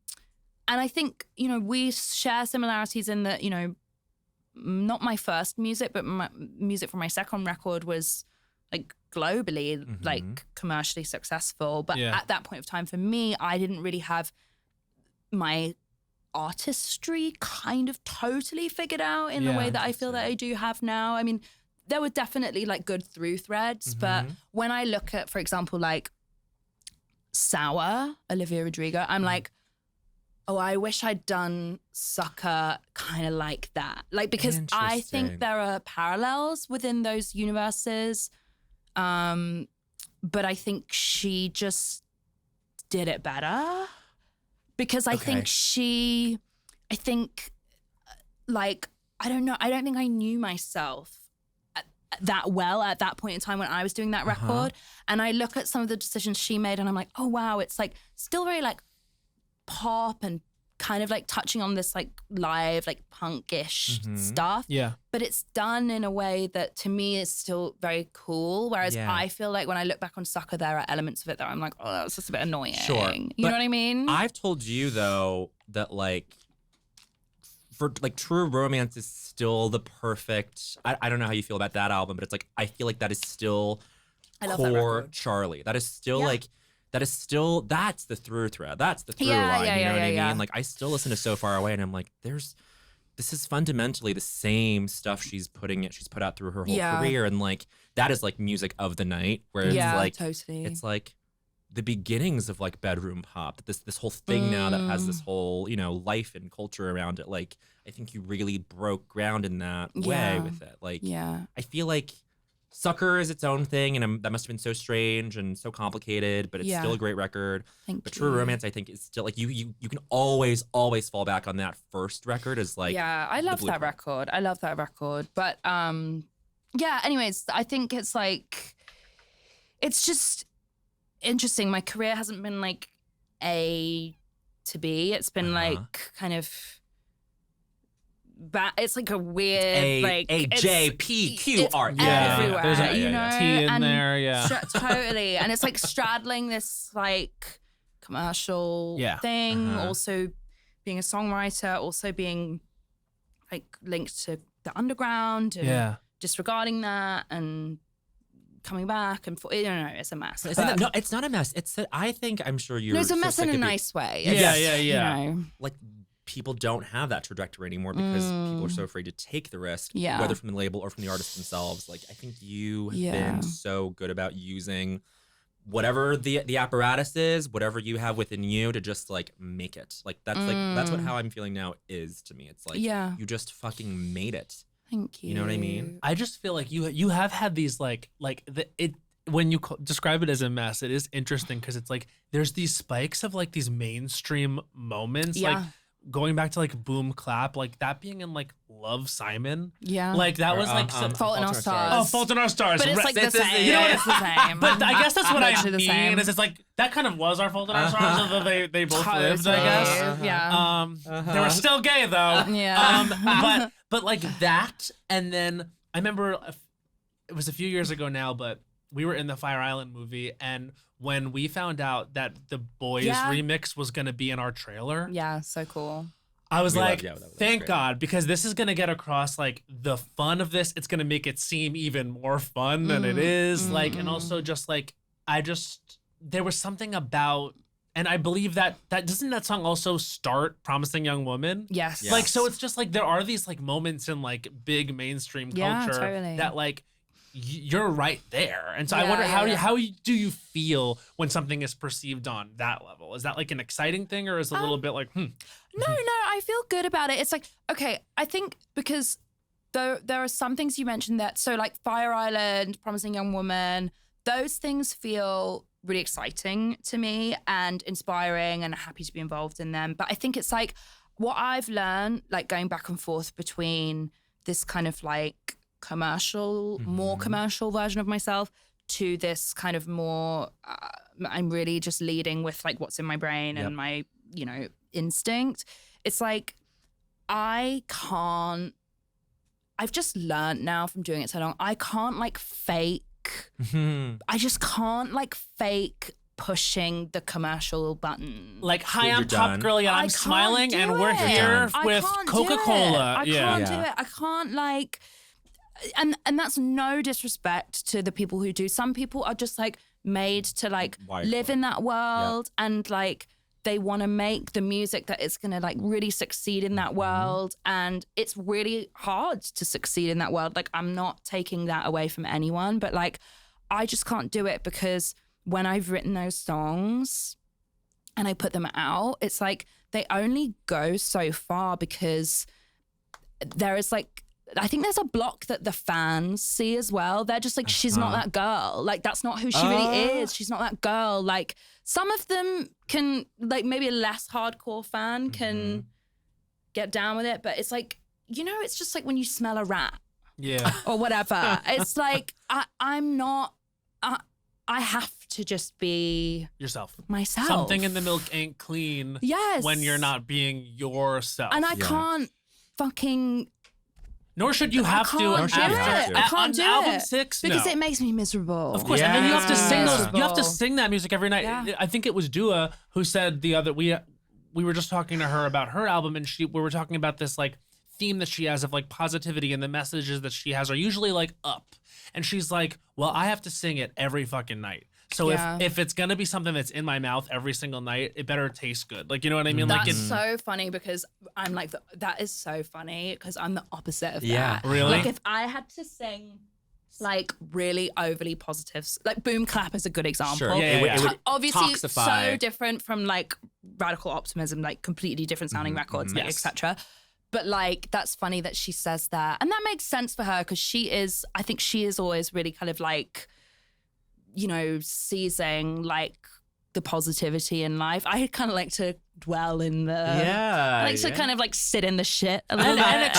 I think, you know, we share similarities in that, you know, not my first music, but my music from my second record was like globally, like commercially successful. But at that point of time, for me, I didn't really have my artistry kind of totally figured out in the way that I feel that I do have now. I mean, there were definitely like good through threads, but when I look at, for example, like Sour, Olivia Rodrigo, I'm like, oh, I wish I'd done Sucker kind of like that. Like, because I think there are parallels within those universes. But I think she just did it better. Because I think like, I don't know, I don't think I knew myself that well at that point in time when I was doing that record. And I look at some of the decisions she made and I'm like, oh wow, it's like still very like pop and kind of like touching on this like live, like punkish stuff. Yeah. But it's done in a way that to me is still very cool. Whereas I feel like when I look back on Sucker, there are elements of it that I'm like, oh, that's just a bit annoying. Sure. You know what I mean? I've told you though that like for like True Romance is still the perfect, I don't know how you feel about that album, but it's like, I feel like that is still core Charli. That is still like, that's the through thread. That's the through line. You know what I mean? Like, I still listen to So Far Away and I'm like, this is fundamentally the same stuff she's put out through her whole career. And like, that is like music of the night where it's like, totally. It's like the beginnings of like bedroom pop, this whole thing now that has this whole, you know, life and culture around it. Like, I think you really broke ground in that way with it. Like, I feel like Sucker is its own thing, and that must have been so strange and so complicated, but it's still a great record. But True Romance, I think, is still like you can always fall back on that first record as like I love that record. But anyways, I think it's like it's just interesting. My career hasn't been like A to B. It's been like kind of. It's like a weird like AJPQR everywhere, there's a you know, T in there, totally, and it's like straddling this like commercial thing, also being a songwriter, also being like linked to the underground, and disregarding that and coming back and I don't know, it's a mess. No, it's not a mess. I think I'm sure you're. No, it's a mess in a nice way. You know. Like. People don't have that trajectory anymore because people are so afraid to take the risk, whether from the label or from the artists themselves. Like, I think you have been so good about using whatever the apparatus is, whatever you have within you to just like make it. Like that's what how I'm feeling now is to me. It's like you just fucking made it. Thank you. You know what I mean? I just feel like you have had these when you describe it as a mess, it is interesting because it's like there's these spikes of like these mainstream moments, like. Going back to like Boom Clap, like that being in like Love Simon. Yeah. Like that was like Fault in Our Stars. Oh, Fault in Our Stars. But it's like the same. You know what? It's the same. But I guess that's what I mean is it's like that kind of was our Fault in Our Stars, although they both lived, I guess. Yeah. They were still gay though. Yeah. But like that, and then I remember it was a few years ago now, but we were in the Fire Island movie, and when we found out that the Boys remix was going to be in our trailer. Yeah, so cool. I was thank God, because this is going to get across like the fun of this. It's going to make it seem even more fun than it is. Like, and also just like, there was something about, and I believe that doesn't that song also start Promising Young Woman? Yes. Like, so it's just like, there are these like moments in like big mainstream culture that like, you're right there. And so I Yeah, wonder yeah, yeah. how do you feel when something is perceived on that level? Is that like an exciting thing, or is it a little bit like, No, I feel good about it. It's like, okay, I think because there are some things you mentioned that, so like Fire Island, Promising Young Woman, those things feel really exciting to me and inspiring and happy to be involved in them. But I think it's like what I've learned, like going back and forth between this kind of like commercial, more commercial version of myself to this kind of more, I'm really just leading with like what's in my brain and my, you know, instinct. It's like, I've just learned now from doing it so long, I can't like fake, I just can't like fake pushing the commercial button. like, hi, You're I'm Top done. Girl, and I I'm can't smiling, do and we're it. here I with can't do Coca-Cola. it. I Yeah. can't do it. I can't like, and that's no disrespect to the people who do. Some people are just like made to like Wired live for it. in that world and like they want to make the music that is going to like really succeed in that world. And it's really hard to succeed in that world. Like, I'm not taking that away from anyone, but like, I just can't do it because when I've written those songs and I put them out, it's like they only go so far because there is like, I think there's a block that the fans see as well. They're just like, she's not that girl. Like, that's not who she really is. She's not that girl. Like, some of them can, like, maybe a less hardcore fan can get down with it. But it's like, you know, it's just like when you smell a rat Yeah. or whatever. It's like, I'm not, I have to just be Yourself. myself. Something in the milk ain't clean Yes. when you're not being yourself. And I can't fucking... Nor should you have to. can't do it. I can't on do album it. 6, Because no. it makes me miserable. Of course, and then you have to sing those. Miserable. You have to sing that music every night. Yeah. I think it was Dua who said the other we were just talking to her about her album, and we were talking about this like theme that she has of like positivity, and the messages that she has are usually like up, and she's like, well, I have to sing it every fucking night. So Yeah. if it's gonna be something that's in my mouth every single night, it better taste good. Like, you know what I mean? That's Like, so funny because I'm like, that is so funny because I'm the opposite of Yeah. that. Really? Like, if I had to sing like really overly positive, like Boom Clap is a good example. Sure. Yeah, yeah, It would Obviously, toxify. so different from like Radical Optimism, like completely different sounding records, like, Yes. etc. But like, that's funny that she says that. And that makes sense for her because I think she is always really kind of like, you know, seizing like the positivity in life. I kind of like to dwell in the, I like to kind of like sit in the shit a little and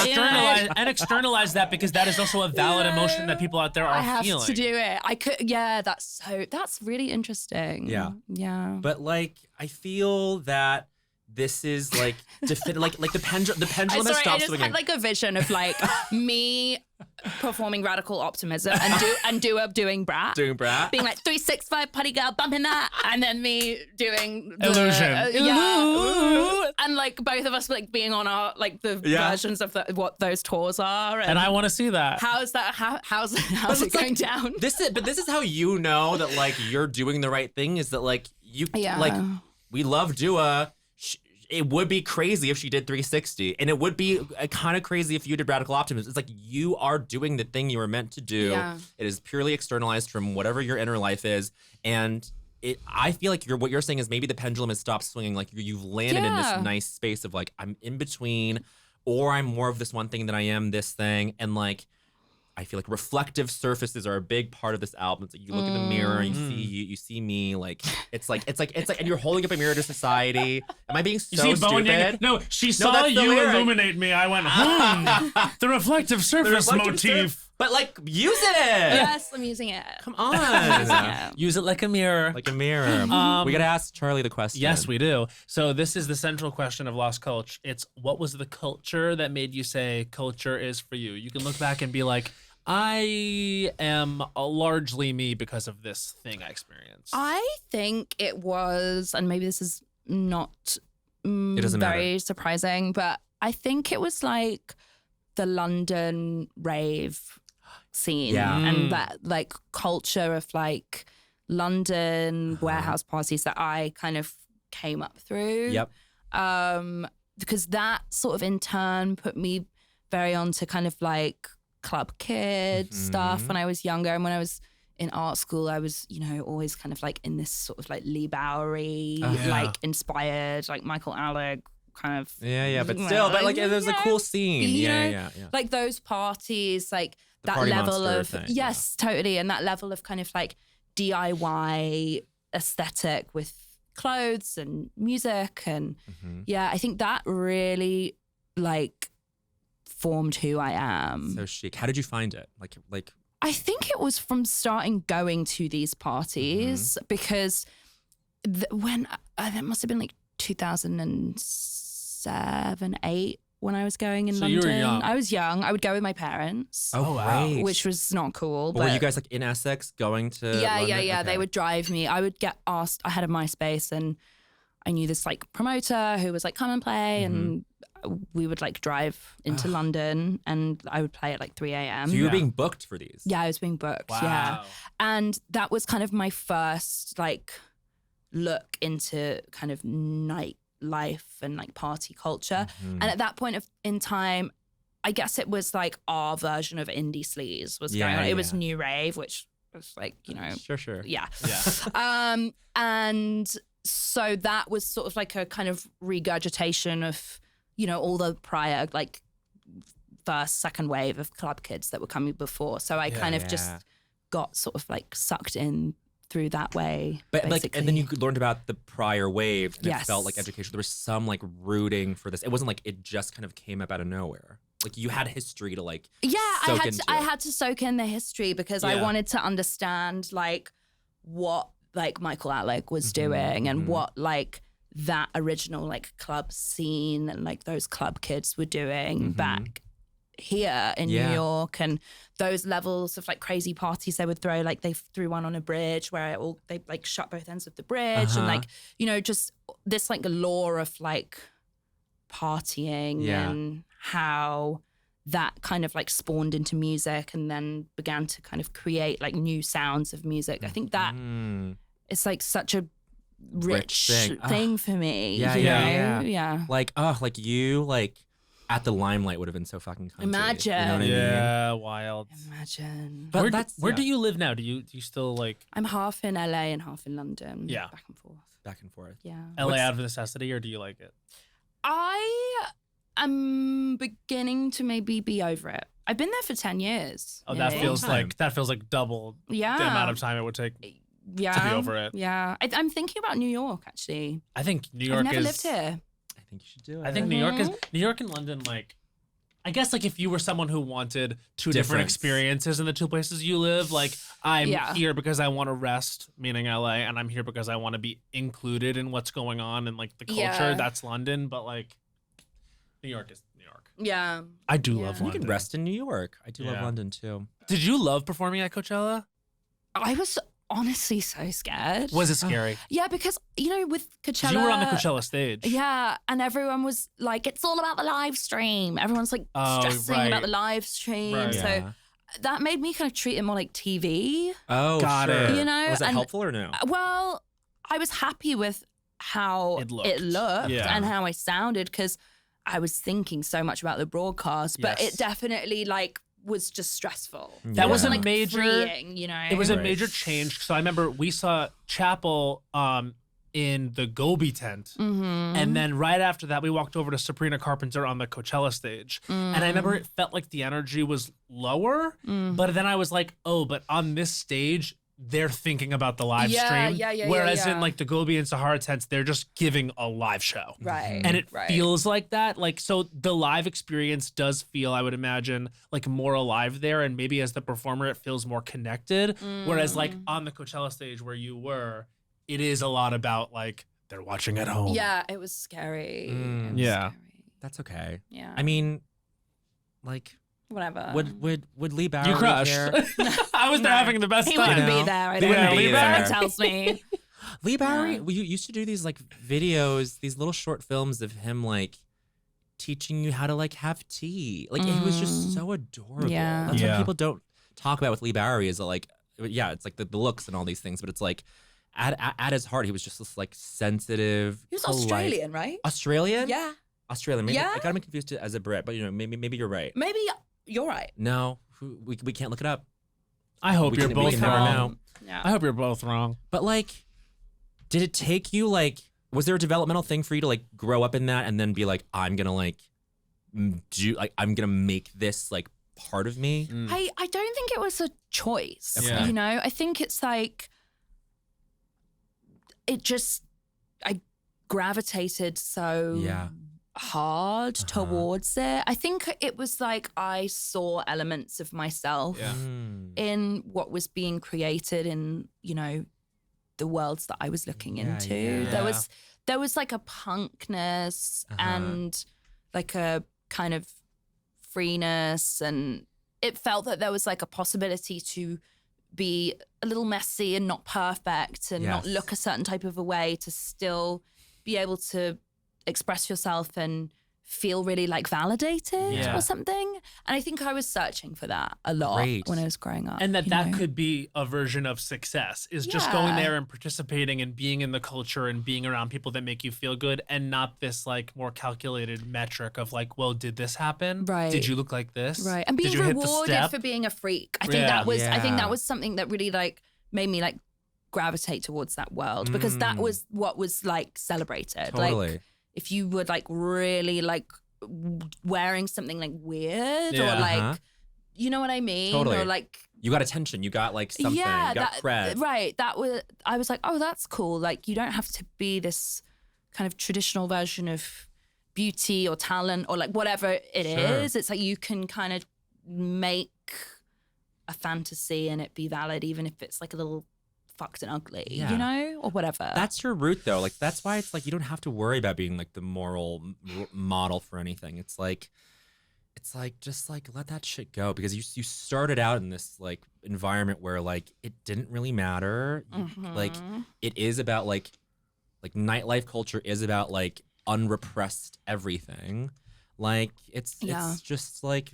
bit. externalize that, because that is also a valid emotion that people out there are I have feeling. to do it. I could, that's really interesting. Yeah. Yeah. But like, I feel that this is like like the pendulum has I stopped just swinging. had like a vision of like me performing Radical Optimism and Dua doing BRAT. Doing BRAT. Being like 365 putty girl bumping that, and then me doing the, Illusion. and like both of us like being on our like the Yeah. versions of what those tours are, And I want to see that. how's that? How's it it's going like, down? This is how you know that like you're doing the right thing, is that like you Yeah. like we love Dua. It would be crazy if she did 360, and it would be kind of crazy if you did Radical Optimism. It's like you are doing the thing you were meant to do. Yeah. It is purely externalized from whatever your inner life is, and I feel like what you're saying is maybe the pendulum has stopped swinging. Like you've landed in Yeah. this nice space of like I'm in between, or I'm more of this one thing than I am this thing, and like. I feel like reflective surfaces are a big part of this album. It's like you look in the mirror, you see you see me. Like it's like, and you're holding up a mirror to society. Am I being so You see Bowen Yang? stupid? No, she saw that's the you lyric. illuminate me. I went, the reflective surface Reflective motif. surf- But like using it. Yes, I'm using it. Come on. Yeah. Use it like a mirror. Like a mirror. We gotta ask Charlie the question. Yes, we do. So this is the central question of Las Culture. It's what was the culture that made you say culture is for you? You can look back and be like, I am largely me because of this thing I experienced. I think it was, and maybe this is not doesn't very surprising, but I think it was like the London rave scene Yeah. and that like culture of like London warehouse parties that I kind of came up through. Yep. Because that sort of in turn put me very onto kind of like club kid stuff when I was younger. And when I was in art school, I was, always kind of like in this sort of like Lee Bowery, like inspired, like Michael Alec kind of. Yeah, but still, but like there's a cool scene. Yeah. Like those parties, like The that party level monster of, thing, yes, totally. And that level of kind of like DIY aesthetic with clothes and music. And I think that really like formed who I am. So chic. How did you find it? Like. I think it was from starting going to these parties because when that must have been like 2007, 8 when I was going in London. You were young. I was young. I would go with my parents. Oh wow. Which was not cool. But were you guys like in Essex going to? London? Yeah. Okay. They would drive me. I would get asked. I had a MySpace and I knew this like promoter who was like, come and play, and we would like drive into London and I would play at like 3 a.m. So you were being booked for these? Yeah, I was being booked. Wow. Yeah. And that was kind of my first like look into kind of nightlife and like party culture. And at that point in time, I guess it was like our version of indie sleaze was going on. It was new rave, which was like, Sure. Yeah. Yeah. And so that was sort of like a kind of regurgitation of, all the prior like first, second wave of club kids that were coming before. So I kind of just got sort of like sucked in through that way. But basically. like, and then you learned about the prior wave and it Yes. felt like education. There was some like rooting for this. It wasn't like it just kind of came up out of nowhere. Like you had history to like soak into. I had to soak in the history because I wanted to understand like what like Michael Alec was doing and what like that original like club scene and like those club kids were doing back here in New York, and those levels of like crazy parties they would throw. Like they threw one on a bridge where they like shut both ends of the bridge and like just this like lore of like partying and how that kind of like spawned into music and then began to kind of create like new sounds of music. I think that it's like such a rich thing for me. Yeah. Like you like at the limelight would have been so fucking country. Imagine. You know what I mean? Yeah, wild. Imagine. But where do you live now? Do you still like I'm half in LA and half in London. Yeah. Back and forth. Back and forth. Yeah. LA out of necessity, or do you like it? I am beginning to maybe be over it. I've been there for 10 years. Oh, that nearly. feels like double the amount of time it would take. to be over it. Yeah. I'm thinking about New York, actually. I think New York I've never is. lived here. I think you should do it. I think New York and London, like, I guess like if you were someone who wanted two different Difference. experiences in the two places you live, like I'm Yeah. here because I want to rest, meaning LA, and I'm here because I want to be included in what's going on and like the culture. Yeah. That's London, but like New York is New York. Yeah. I do Yeah. love You London. can rest in New York. I do love Yeah. London too. Did you love performing at Coachella? I was honestly so scared. Was it scary? Yeah, because, with 'Cause Coachella. you were on the Coachella stage. Yeah, and everyone was like, it's all about the live stream. Everyone's like stressing right. about the live stream. Right. So Yeah. that made me kind of treat it more like TV. Oh, Got sure. it. Was that and- helpful or no? Well, I was happy with how It it looked. looked Yeah. and how I sounded because I was thinking so much about the broadcast, but Yes. it definitely like was just stressful. That Yeah. was a Like major. freeing, It was a Right. major change. So I remember we saw Chapel in the Gobi tent. Mm-hmm. And then right after that, we walked over to Sabrina Carpenter on the Coachella stage. And I remember it felt like the energy was lower. But then I was like, oh, but on this stage, they're thinking about the live stream. Whereas in like the Gobi and Sahara tents, they're just giving a live show. Right. And it right. feels like that. Like, so the live experience does feel, I would imagine, like more alive there. And maybe as the performer, it feels more connected. Whereas like on the Coachella stage where you were, it is a lot about like, they're watching at home. Yeah, it was scary. It was Yeah. scary. That's okay. Yeah. I mean, like, whatever. would Lee Bowery You crushed. care? I was there having the best He time. wouldn't You know? be there. I He don't wouldn't know. be there. Someone tells me. Lee Bowery, Yeah. you used to do these like videos, these little short films of him like teaching you how to like have tea. Like he was just so adorable. Yeah. That's Yeah. what people don't talk about with Lee Bowery is that, like, yeah, it's like the looks and all these things, but it's like at his heart, he was just this like sensitive. He was polite- Australian, right? Australian? Yeah. Australian. Maybe, Yeah? I got him confused as a Brit, but maybe you're right. Maybe You're right. No, we can't look it up. I hope We you're can- we both can never wrong. know. Yeah. I hope you're both wrong. But like, did it take you like? Was there a developmental thing for you to like grow up in that and then be like, I'm gonna like I'm gonna make this like part of me? I don't think it was a choice. Okay. You know, I think it's like I gravitated so Yeah. hard towards it. I think it was like I saw elements of myself Yeah. in what was being created in, you know, the worlds that I was looking into. yeah. There was like a punkness and like a kind of freeness, and it felt that there was like a possibility to be a little messy and not perfect and not Yes. look a certain type of a way, to still be able to express yourself and feel really like validated Yeah. or something. And I think I was searching for that a lot Great. when I was growing up. And that you know? could be a version of success, is just going Yeah. there and participating and being in the culture and being around people that make you feel good, and not this like more calculated metric of like, well, did this happen? Right. Did you look like this? Right. And Did being you hit the rewarded step? for being a freak. I think Yeah. I think Yeah. that was something that really like made me like gravitate towards that world, because that was what was like celebrated. Totally. Like if you were like really like wearing something like weird Yeah. or like you know what I mean? Totally. Or like You got attention. You got like something. yeah, you got that, cred. right. That was I was like, oh, that's cool. Like you don't have to be this kind of traditional version of beauty or talent or like whatever it is. It's like you can kind of make a fantasy and it be valid, even if it's like a little fucked and ugly, Yeah. you know, or whatever. That's your root though. Like that's why it's like you don't have to worry about being like the moral model for anything. It's like just like let that shit go, because you started out in this like environment where like it didn't really matter. Like it is about like nightlife culture is about like unrepressed everything. Like it's just like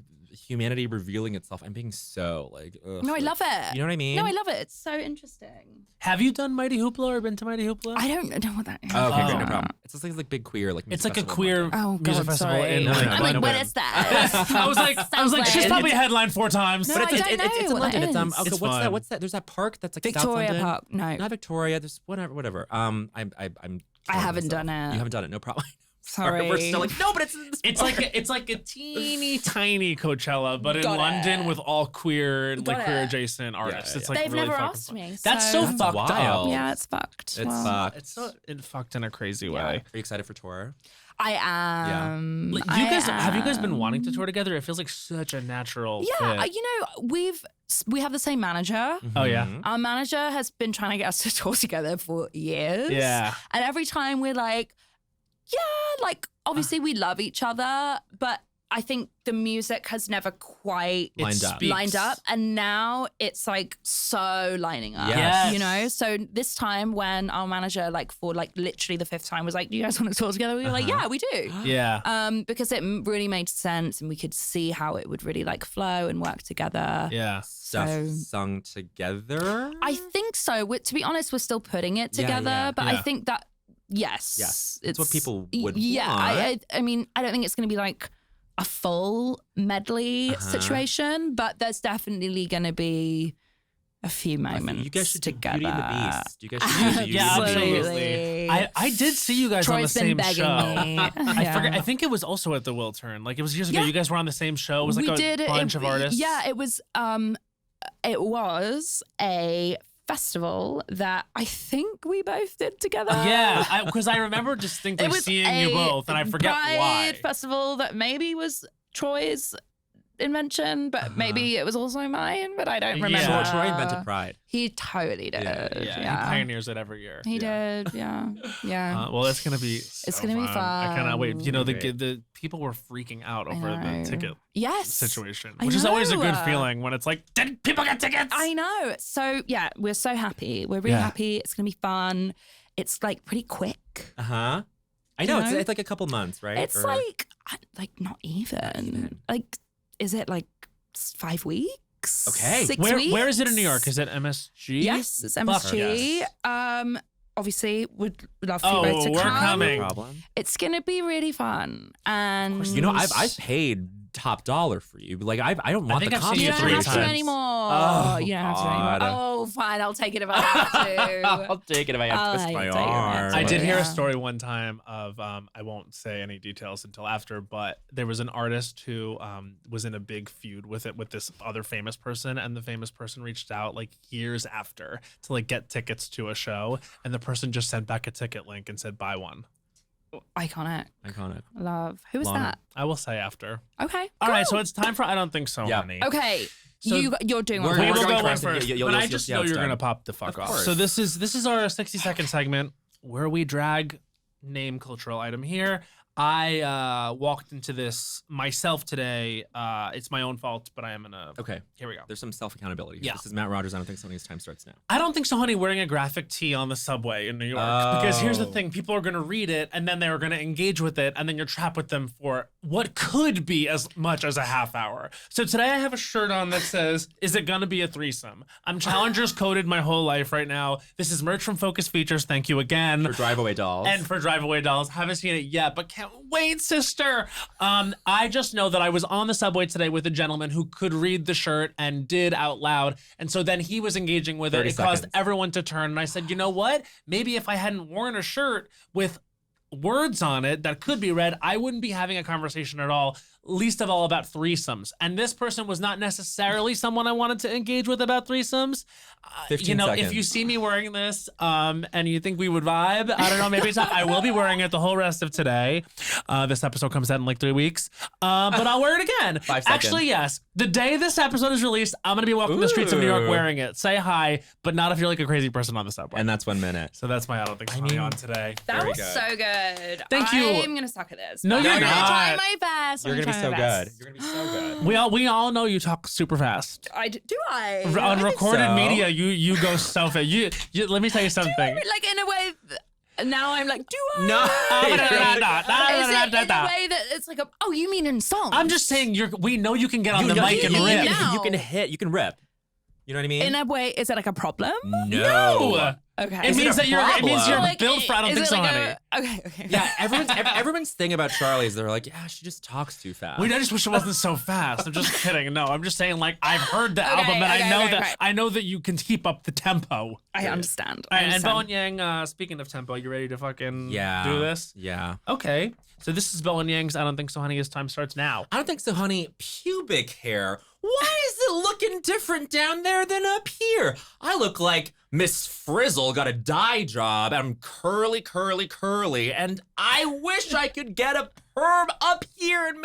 humanity revealing itself and being so like ugh, no, I like, love it. You know what I mean? No, I love it. It's so interesting. Have you done Mighty Hoopla or been to Mighty Hoopla? I don't know what that is. Oh, okay, great, no Oh. problem. It's just like big queer like It's music like a festival queer in London. Oh, music God, festival sorry. in No, no, London. no, I'm like, no, what no. is that? I was like, she's weird. probably headlined 4 times. No, But I don't know it's in what London. that It's is. okay. It's What's fun. that? What's that? There's that park that's like South Victoria London. Park. No, Not Victoria. There's whatever. I'm. I haven't done it. You haven't done it. No problem. Sorry. We're still like no, but it's in this It's like a teeny tiny Coachella, but in Got London it. with all queer and like Got queer it. adjacent artists. yeah. It's like They've really never fucking asked fun. me. That's so That's fucked wild. up. Yeah, it's fucked. It's Well, fucked. It's so fucked in a crazy Are way. you excited for tour? I am. Like, I have you guys been am. wanting to tour together? It feels like such a natural Yeah, fit. you know, we have the same manager. Oh yeah. Mhm. Our manager has been trying to get us to tour together for years. Yeah. And every time we're like, yeah, like obviously we love each other, but I think the music has never quite It Lined up. speaks. lined up, and now it's like so lining up. Yes. You know, so this time when our manager, like for like literally the 5th time, was like, "Do you guys want to tour together?" We were like, "Yeah, we do." Yeah. Because it really made sense, and we could see how it would really like flow and work together. Yeah. Stuff So- sung together. I think so. To be honest, we're still putting it Yeah, together, yeah. but Yeah. I think that yes, Yes. It's what people would Yeah, want. I mean, I don't think it's going to be like a full medley situation, but there's definitely going to be a few I think moments you guys should do together. Beauty and the Beast. You guys should do Beauty Yeah, and the Beast. absolutely. I did see you guys on the Troy's been same begging show. me. I forget. I think it was also at the Wiltern. Like it was years ago. Yeah. You guys were on the same show. It was like We a did it. bunch of artists. Yeah, it was a festival that I think we both did together. Yeah, because I remember distinctly It was seeing a you both, and I forget Pride why. festival that maybe was Troy's invention, but maybe it was also mine, but I don't Yeah. remember. Troy invented Pride. He totally did. Yeah, Yeah. he pioneers it every year. He did. Yeah. Yeah. Well, it's gonna be. It's gonna be I cannot wait. fun. You know, the Great. the people were freaking out I over the know. ticket Yes. situation, I which is always a good know. feeling when it's like, did people get tickets? I know. So yeah, we're so happy. We're really Yeah. happy. It's gonna be fun. It's like pretty quick. I know. You know? It's like a couple months, right? It's Or- like not even. Like, is it like 5 weeks? Okay. 6 Where weeks? where is it in New York? Is it MSG? Yes, it's Fuck MSG. yes. Obviously, would love for Oh, you both to we're come. coming. no problem. It's gonna be really fun, and You know, I've paid top dollar for you. Like I don't want think the I've seen You you don't 3 have to times. anymore. Oh, you don't have to anymore. God. Oh, fine. I'll take it if I have to. I'll take it if I have to twist I'll my take it if I have arm. to. I did hear Yeah. a story one time of I won't say any details until after, but there was an artist who was in a big feud with this other famous person, and the famous person reached out like years after to like get tickets to a show, and the person just sent back a ticket link and said buy one. Iconic. Love. Who was Lana. that? I will say after. Okay. All right, so cool. it's time for I don't think so, Yeah. honey. Okay. So you're doing we're- one We we're will first. going go one first, and first, you'll but I see just how know it's you're done. gonna pop the fuck Of off. course. So this is our 60-second segment where we drag name cultural item here. I walked into this myself today. It's my own fault, but I am gonna. Okay. Here we go. There's some self-accountability. Yeah. This is Matt Rogers. I don't think so. Time starts now. I don't think so, honey, wearing a graphic tee on the subway in New York. Because here's the thing, people are going to read it and then they're going to engage with it and then you're trapped with them for what could be as much as a half hour. So today I have a shirt on that says, is it going to be a threesome? I'm Challengers coded my whole life right now. This is merch from Focus Features. Thank you again. For Drive-Away Dolls. And for Drive Away Dolls. Haven't seen it yet, but can't wait, sister. I just know that I was on the subway today with a gentleman who could read the shirt and did out loud. And so then he was engaging with it. 30 It caused seconds. everyone to turn. And I said, you know what? Maybe if I hadn't worn a shirt with words on it that could be read, I wouldn't be having a conversation at all, least of all about threesomes. And this person was not necessarily someone I wanted to engage with about threesomes. 15 you know, seconds. if you see me wearing this and you think we would vibe, I don't know, maybe it's not. I will be wearing it the whole rest of today. This episode comes out in like 3 weeks, but I'll wear it again. 5 seconds. Actually, yes. The day this episode is released, I'm going to be walking the streets of New York Ooh. wearing it. Say hi, but not if you're like a crazy person on the subway. And that's 1 minute. So that's my I don't think so on today. That Very was good. so good. Thank you. I'm gonna suck at this. No, but you're I'm gonna not. try my best. You're I'm gonna be trying so my good. best. You're gonna be so good. We all know you talk super fast. Do I? On recorded so. media, you go so fast. You let me tell you something. Like in a way. Now I'm like, do I? No. Is it in a way that it's like oh, you mean in songs? I'm just saying we know you can get on You the know- mic and you rip. now. You can hit. You can rip. You know what I mean? In a way, is that like a problem? No. Okay. It Is it means a that you're problem? Like, built for I don't is think it so, like honey. Okay. Yeah, everyone's thing about Charli is they're like, yeah, she just talks too fast. I just wish it wasn't so fast. I'm just kidding. No, I'm just saying like I've heard the album and okay. I know that you can keep up the tempo. I understand. All right, and Bowen Yang, speaking of tempo, you ready to fucking do this? Yeah. Okay. So this is Bowen Yang's I don't think so, honey. His time starts now. I don't think so, honey. Pubic hair. Why is it looking different down there than up here? I look like Miss Frizzle got a dye job. I'm curly, curly, curly, and I wish I could get a perm up here and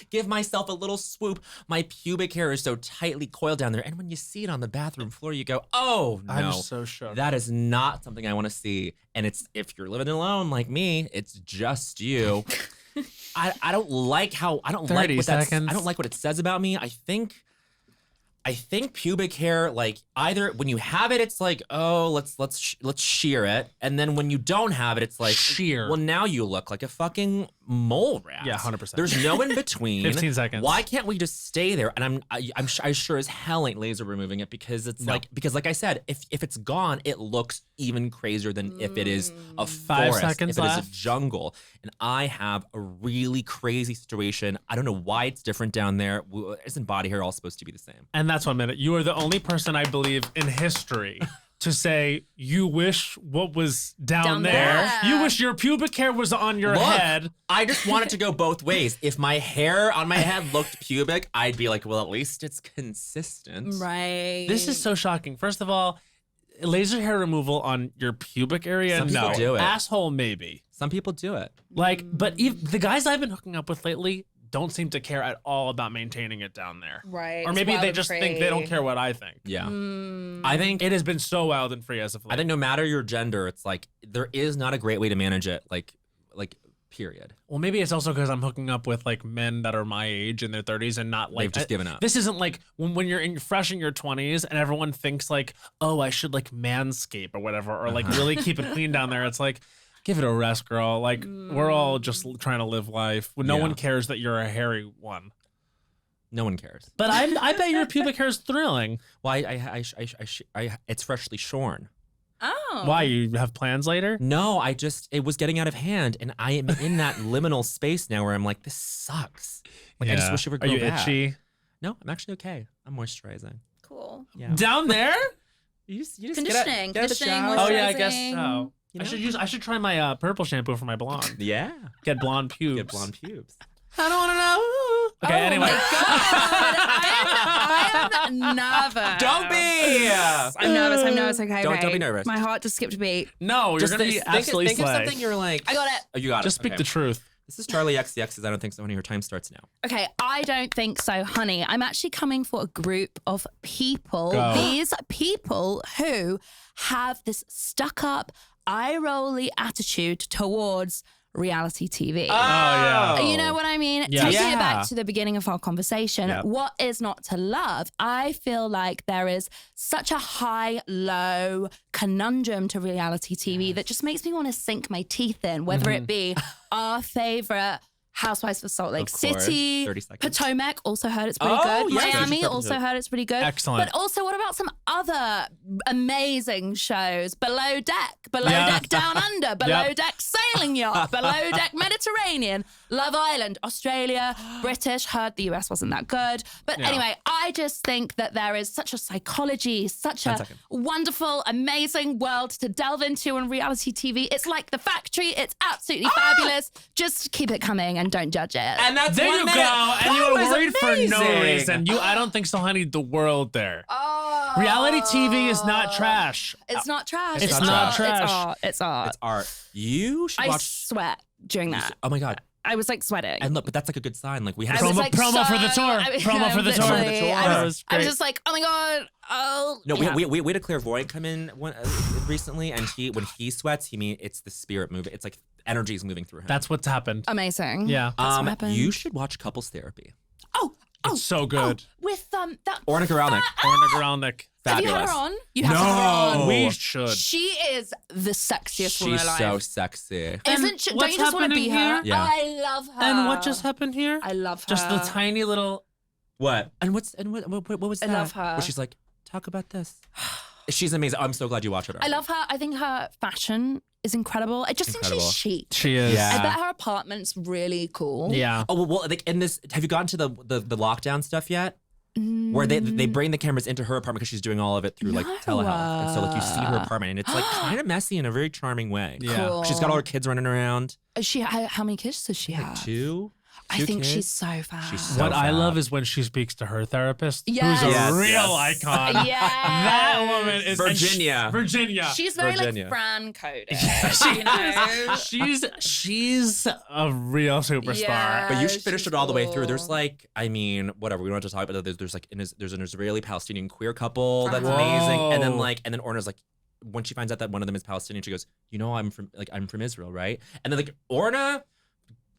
give myself a little swoop. My pubic hair is so tightly coiled down there, and when you see it on the bathroom floor, you go, "Oh no, I'm so shook. that is not something I want to see." And it's if you're living alone like me, it's just you. I don't like how I don't 30 like what seconds. I don't like what it says about me. I think pubic hair, like either when you have it, it's like, oh, let's shear it, and then when you don't have it, it's like Shear. Well, now you look like a fucking mole rat. Yeah, 100%. There's no in between. 15 seconds. Why can't we just stay there? And I sure as hell ain't laser removing it because it's like I said, if it's gone, it looks even crazier than if it is a 5 forest, seconds if it is left. a jungle. And I have a really crazy situation. I don't know why it's different down there. Isn't body hair all supposed to be the same? And that's 1 minute. You are the only person I believe in history to say you wish what was down there. there. You wish your pubic hair was on your Look, head. I just want it to go both ways. If my hair on my head looked pubic, I'd be like, well, at least it's consistent. Right. This is so shocking. First of all, laser hair removal on your pubic area, Some people no. do it. Asshole, maybe. Some people do it. Like, but the guys I've been hooking up with lately don't seem to care at all about maintaining it down there. right. Or It's maybe wild they and just think they free. don't care what I think. Yeah. Mm. I think It has been so wild and free as of late. I think no matter your gender, it's like there is not a great way to manage it. Like period. Well, maybe it's also because I'm hooking up with like men that are my age in their 30s and not like They've just given up. This isn't like when you're fresh in your 20s and everyone thinks like, oh, I should like manscape or whatever, or like really keep it clean down there. It's like, give it a rest, girl. Like we're all just trying to live life. No Yeah. one cares that you're a hairy one. No one cares. But I bet your pubic hair is thrilling. Well, I it's freshly shorn. Oh. Why, you have plans later? No, it was getting out of hand, and I am in that liminal space now where I'm like, this sucks. Like, I just wish it would Are go you back. itchy? No, I'm actually okay. I'm moisturizing. Cool. Yeah. Down there? You just Conditioning. get out of the shower. Oh yeah, I guess Moisturizing. so. You know? I should try my purple shampoo for my blonde. Yeah. Get blonde pubes. Get blonde pubes. I don't want to know. Okay, Oh anyway. my God. I am nervous. Don't be. I'm nervous. Okay, Don't right. be nervous. My heart just skipped a beat. No, you're Just gonna be think absolutely of slay. something you're like. I got it. Oh, you got it. Just speak Okay. the truth. This is Charli XCX's I Don't Think So, Honey. Her time starts now. Okay, I don't think so, honey. I'm actually coming for a group of people. Go. These people who have this stuck-up, eye-rolly attitude towards reality TV. yeah. You know what I mean? Yeah. Taking it Yeah. back to the beginning of our conversation, Yep. what is not to love? I feel like there is such a high-low conundrum to reality TV that just makes me want to sink my teeth in, whether it be our favorite Housewives of Salt Lake Of course. City, 30 seconds. Potomac, also heard it's pretty Oh, good. yes. Miami, She's also heard it's pretty good. Excellent. But also, what about some other amazing shows? Below Deck, Below Yeah. Deck Down Under, Below Yep. Deck Sailing Yacht, Below Deck Mediterranean, Love Island, Australia, British. Heard the US wasn't that good. But Yeah. anyway, I just think that there is such a psychology, such 10 a seconds. wonderful, amazing world to delve into on reality TV. It's like The Factory. It's absolutely fabulous. Just keep it coming and don't judge it. And that's There 1 you minute. go. And you That were was worried for no amazing. reason. I don't think so, honey. The world there. Oh. Reality TV is not trash. It's not trash. It's not art. trash. It's art. It's art. It's art. You should I watch. sweat during that. Oh my God. I was like sweating. And look, but that's like a good sign. Like we have I was Promo- like, promo for the so- tour. Promo for the tour. literally, That I was I was great. just like, oh my God. Oh. No, yeah. we had a clairvoyant come in recently, and when he sweats, it's the spirit moving. It's like energy is moving through him. That's what's happened. Amazing. Yeah. That's what happened. You should watch Couples Therapy. Oh. It's so good. With that. Orna Guralnik. Orna Guralnik. Have you had her Fabulous. on? You have to have her on. We should. She is the sexiest woman She's alive. so sexy. Isn't she? Don't what's you just want to be happening her? here? Yeah. I love her. And what just happened here? I love her. Just the tiny little. What? And what was I that? love her. Where she's like, talk about this. She's amazing. I'm so glad you watched it. I love her. I think her fashion is incredible. I just think Incredible. she's chic. She is. Yeah. I bet her apartment's really cool. Yeah. Oh well, like in this, have you gotten to the lockdown stuff yet? Where they bring the cameras into her apartment because she's doing all of it through like No. telehealth, and so like you see her apartment, and it's like kind of messy in a very charming way. Yeah. Cool. She's got all her kids running around. How many kids does she have? Two. I think kids. she's so fast. She's so What I fab. love is when she speaks to her therapist, Yes. who's a Yes, real yes. icon. Yeah. That woman is Virginia. Virginia. She's very Virginia. like Fran coded. She you know? she's a real superstar. Yeah. But you should finish she's it all the way through. cool. There's like, I mean, whatever. We don't have to talk about that. There's like, there's an Israeli-Palestinian queer couple that's Uh-huh. amazing, and then Whoa. Orna's like, when she finds out that one of them is Palestinian, she goes, you know, I'm from Israel, right? And then like Orna,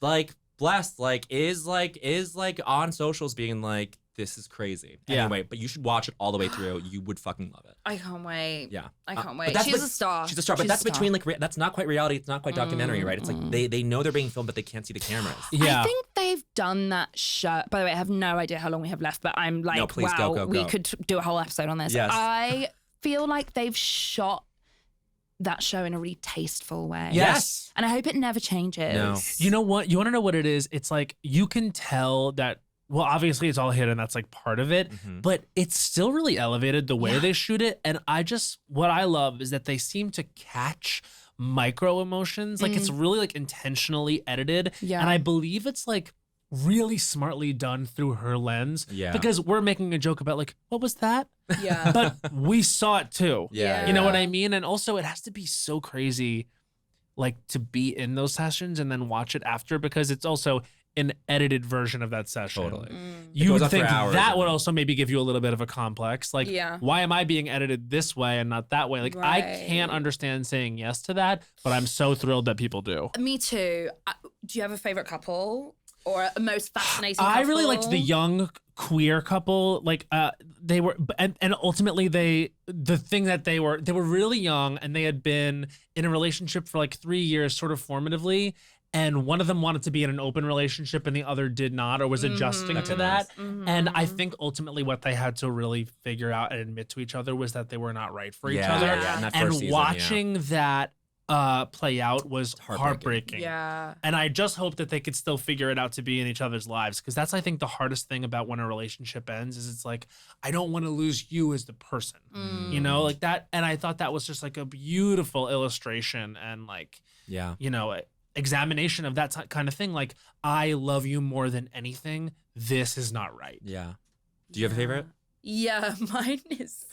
like blessed, like is on socials being like, this is crazy. Yeah. Anyway, but you should watch it all the way through. You would fucking love it. I can't wait. Yeah. I can't but wait. that's She's like- a star. She's a star, but She's that's a star. between like that's not quite reality. It's not quite documentary, right? It's like they know they're being filmed, but they can't see the cameras. Yeah. I think they've done that show. By the way, I have no idea how long we have left, but I'm like, No, please, wow, go, we go. could do a whole episode on this. Yes. I feel like they've shot that show in a really tasteful way. Yes. And I hope it never changes. No. You know what? You want to know what it is? It's like you can tell that. Well, obviously it's all hidden. That's like part of it, but it's still really elevated the way they shoot it. And what I love is that they seem to catch micro emotions. Like it's really like intentionally edited. Yeah. And I believe it's like really smartly done through her lens. Yeah. Because we're making a joke about like, what was that? Yeah. But we saw it too. Yeah. You know what I mean? And also it has to be so crazy like to be in those sessions and then watch it after because it's also an edited version of that session. Totally. You goes would on for think hours that and- would also maybe give you a little bit of a complex. Like, Yeah. why am I being edited this way and not that way? Like, I Right. can't understand saying yes to that, but I'm so thrilled that people do. Me too. Do you have a favorite couple or a most fascinating couple? I really liked the young queer couple. Like, they were, and ultimately the thing that they were really young and they had been in a relationship for like 3 years, sort of formatively. and one of them wanted to be in an open relationship and the other did not, or was adjusting to that. And I think ultimately what they had to really figure out and admit to each other was that they were not right for each other. Yeah, in that first season, watching that play out was heartbreaking. Yeah. And I just hope that they could still figure it out to be in each other's lives, because that's, I think, the hardest thing about when a relationship ends is it's like, I don't want to lose you as the person, you know, like that. And I thought that was just like a beautiful illustration and like, you know, examination of that kind of thing. Like, I love you more than anything. This is not right. Yeah. Do you have a favorite? Yeah, mine is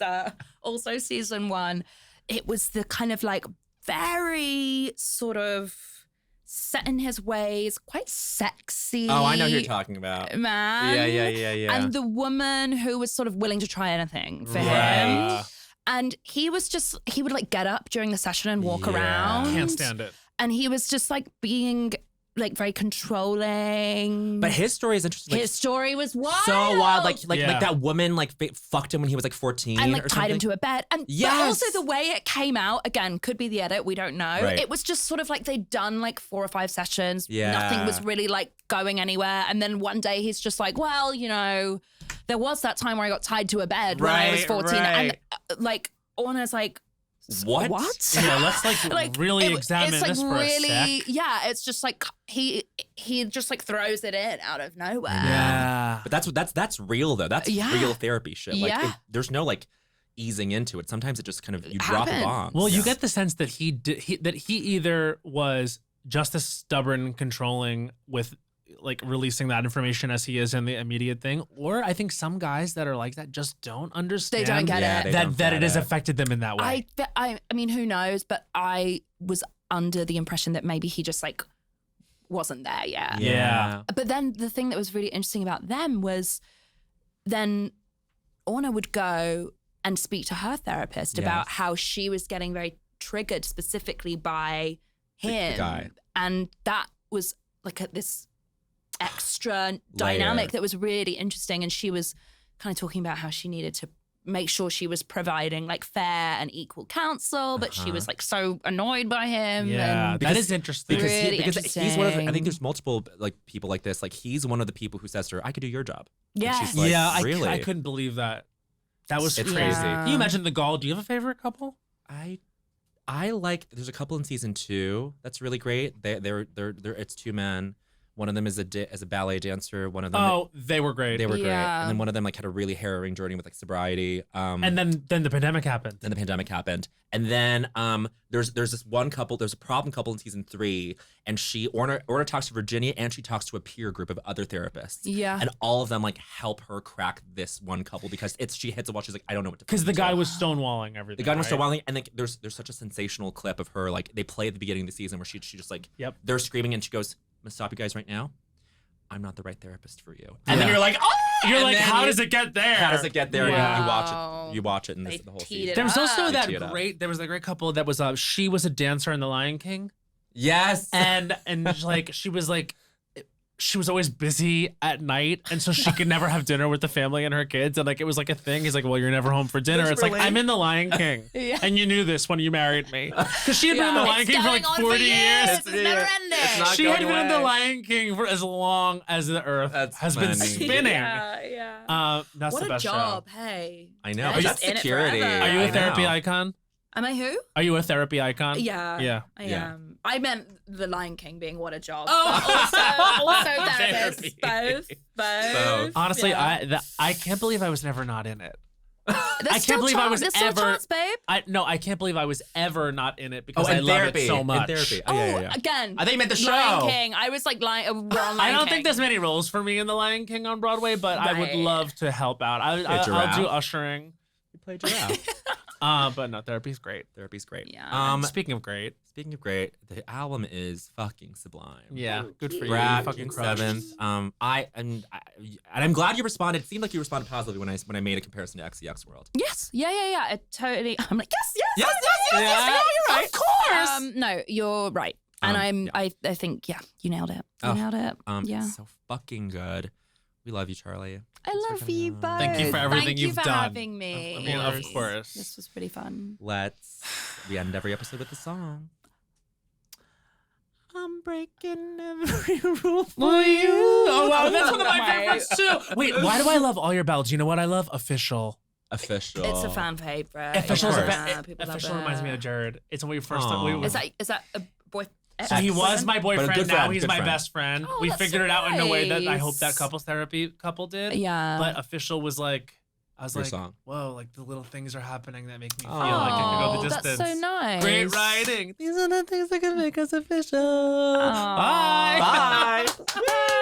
also season 1. It was the kind of like very sort of set in his ways, quite sexy. Oh, I know who you're talking about. Man. Yeah. And the woman who was sort of willing to try anything for him. And he would like get up during the session and walk around. Can't stand it. And he was just like being like very controlling. But his story is interesting. His story was wild. So wild. Like that woman like fucked him when he was like 14 and like or tied something. him to a bed. And but also the way it came out, again, could be the edit, we don't know. Right. It was just sort of like they'd done like 4 or 5 sessions. Yeah. Nothing was really like going anywhere. And then one day he's just like, well, you know, there was that time where I got tied to a bed when I was 14. And like Orna's like, What? Yeah, let's like really examine it's this like for really, a sec. yeah, it's just like he just like throws it in out of nowhere. Yeah. But that's real though. That's real therapy shit. Like Yeah. there's no like easing into it. Sometimes it just kind of you drop a bomb. Well, you get the sense that he either was just as stubborn and controlling with like releasing that information as he is in the immediate thing, or I think some guys that are like that just don't understand. They don't get it. That it has affected them in that way. I mean, who knows? But I was under the impression that maybe he just like wasn't there yet. Yeah. But then the thing that was really interesting about them was then Orna would go and speak to her therapist about how she was getting very triggered specifically by him. The guy. And that was like this extra dynamic that was really interesting. And she was kind of talking about how she needed to make sure she was providing like fair and equal counsel, but she was like so annoyed by him. Yeah, and that is interesting. Because, Really he's one of the, I interesting. think there's multiple like people like this. Like he's one of the people who says to her, "I could do your job." And Yeah. she's like, yeah, really? I couldn't believe that. That was It's crazy. crazy. Can you imagine the gall? Do you have a favorite couple? I like. There's a couple in season 2 that's really great. They're it's 2 men. One of them is a ballet dancer. One of them They were great. they were great. Yeah. And then one of them like had a really harrowing journey with like sobriety. And then the pandemic happened. Then the pandemic happened. And then there's this one couple, there's a problem couple in season 3, and Orna talks to Virginia and she talks to a peer group of other therapists. Yeah. And all of them like help her crack this one couple because she hits a wall, she's like, I don't know what to Because the fucking guy do. was stonewalling everything. The guy was right? stonewalling, and like there's such a sensational clip of her, like they play at the beginning of the season where she just like they're screaming and she goes, I'm gonna stop you guys right now. I'm not the right therapist for you. And then you're like, oh! You're And like, then how does it get there? How does it get there? Wow. And you watch it, and this They is the whole teed season. it There was also up. that Tee it up. there was a great couple that was she was a dancer in The Lion King. Yes. And like she was always busy at night, and so she could never have dinner with the family and her kids, and like it was like a thing. He's like, well, you're never home for dinner. It's like, I'm in The Lion King, and you knew this when you married me, because she had been in The Lion King for like 40 years. It's never ending. It's not She had going been in The away. Lion King for as long as the Earth has been funny. spinning. Yeah. That's What the a best job, show. hey. I know. They're But just that's in it security. forever. Are you I a therapy know. icon? Am I who? Are you a therapy icon? Yeah. Yeah. I Yeah. am. I meant The Lion King being what a job. Oh. also therapists. Therapy. Both. Honestly, Yeah. I can't believe I was never not in it. There's I can't still believe I was there's still ever- chance, babe. I can't believe I was ever not in it because Oh, I in love therapy. it so In much. therapy. Oh, yeah. again. I think you meant the Lion show. King. I was like, we're on Lion I don't King. think there's many roles for me in The Lion King on Broadway, but I would Right. love to help out. I'll giraffe. do ushering. You played giraffe. But no, therapy's great. Therapy's great. Yeah. Speaking of great, Speaking of great, the album is fucking sublime. yeah, good for you. BRAT, You fucking crushed. 7th. And I'm glad you responded. It seemed like you responded positively when I made a comparison to XCX World. Yes. Yeah. It totally. I'm like, yes. Yes. Yeah. No, you're right. Of course. No, you're right. And yeah. I think, you nailed it. You Oh, nailed it. Yeah. So fucking good. We love you, Charlie. I love you both. Thank you for everything Thank you've you for done. having me. I mean, of course. This was pretty fun. We end every episode with a song. breaking every rule for you. Oh wow, that's one of my favorites too. Wait, why do I love All Your Bells? You know what I love? Official. Official. It's a fan favorite. Official Official reminds me of Jared. It's when we first. Is that a boy? So he was my boyfriend. good Now friend, he's good my friend. best friend. Oh, We that's figured so it out in a way that I nice. hope that couples therapy couple did. Yeah. But Official was like, I was Your like, song. whoa, like the little things are happening that make me feel Oh, like I can go the distance. That's so nice. Great writing. These are the things that can make us official. Aw. Bye. Bye.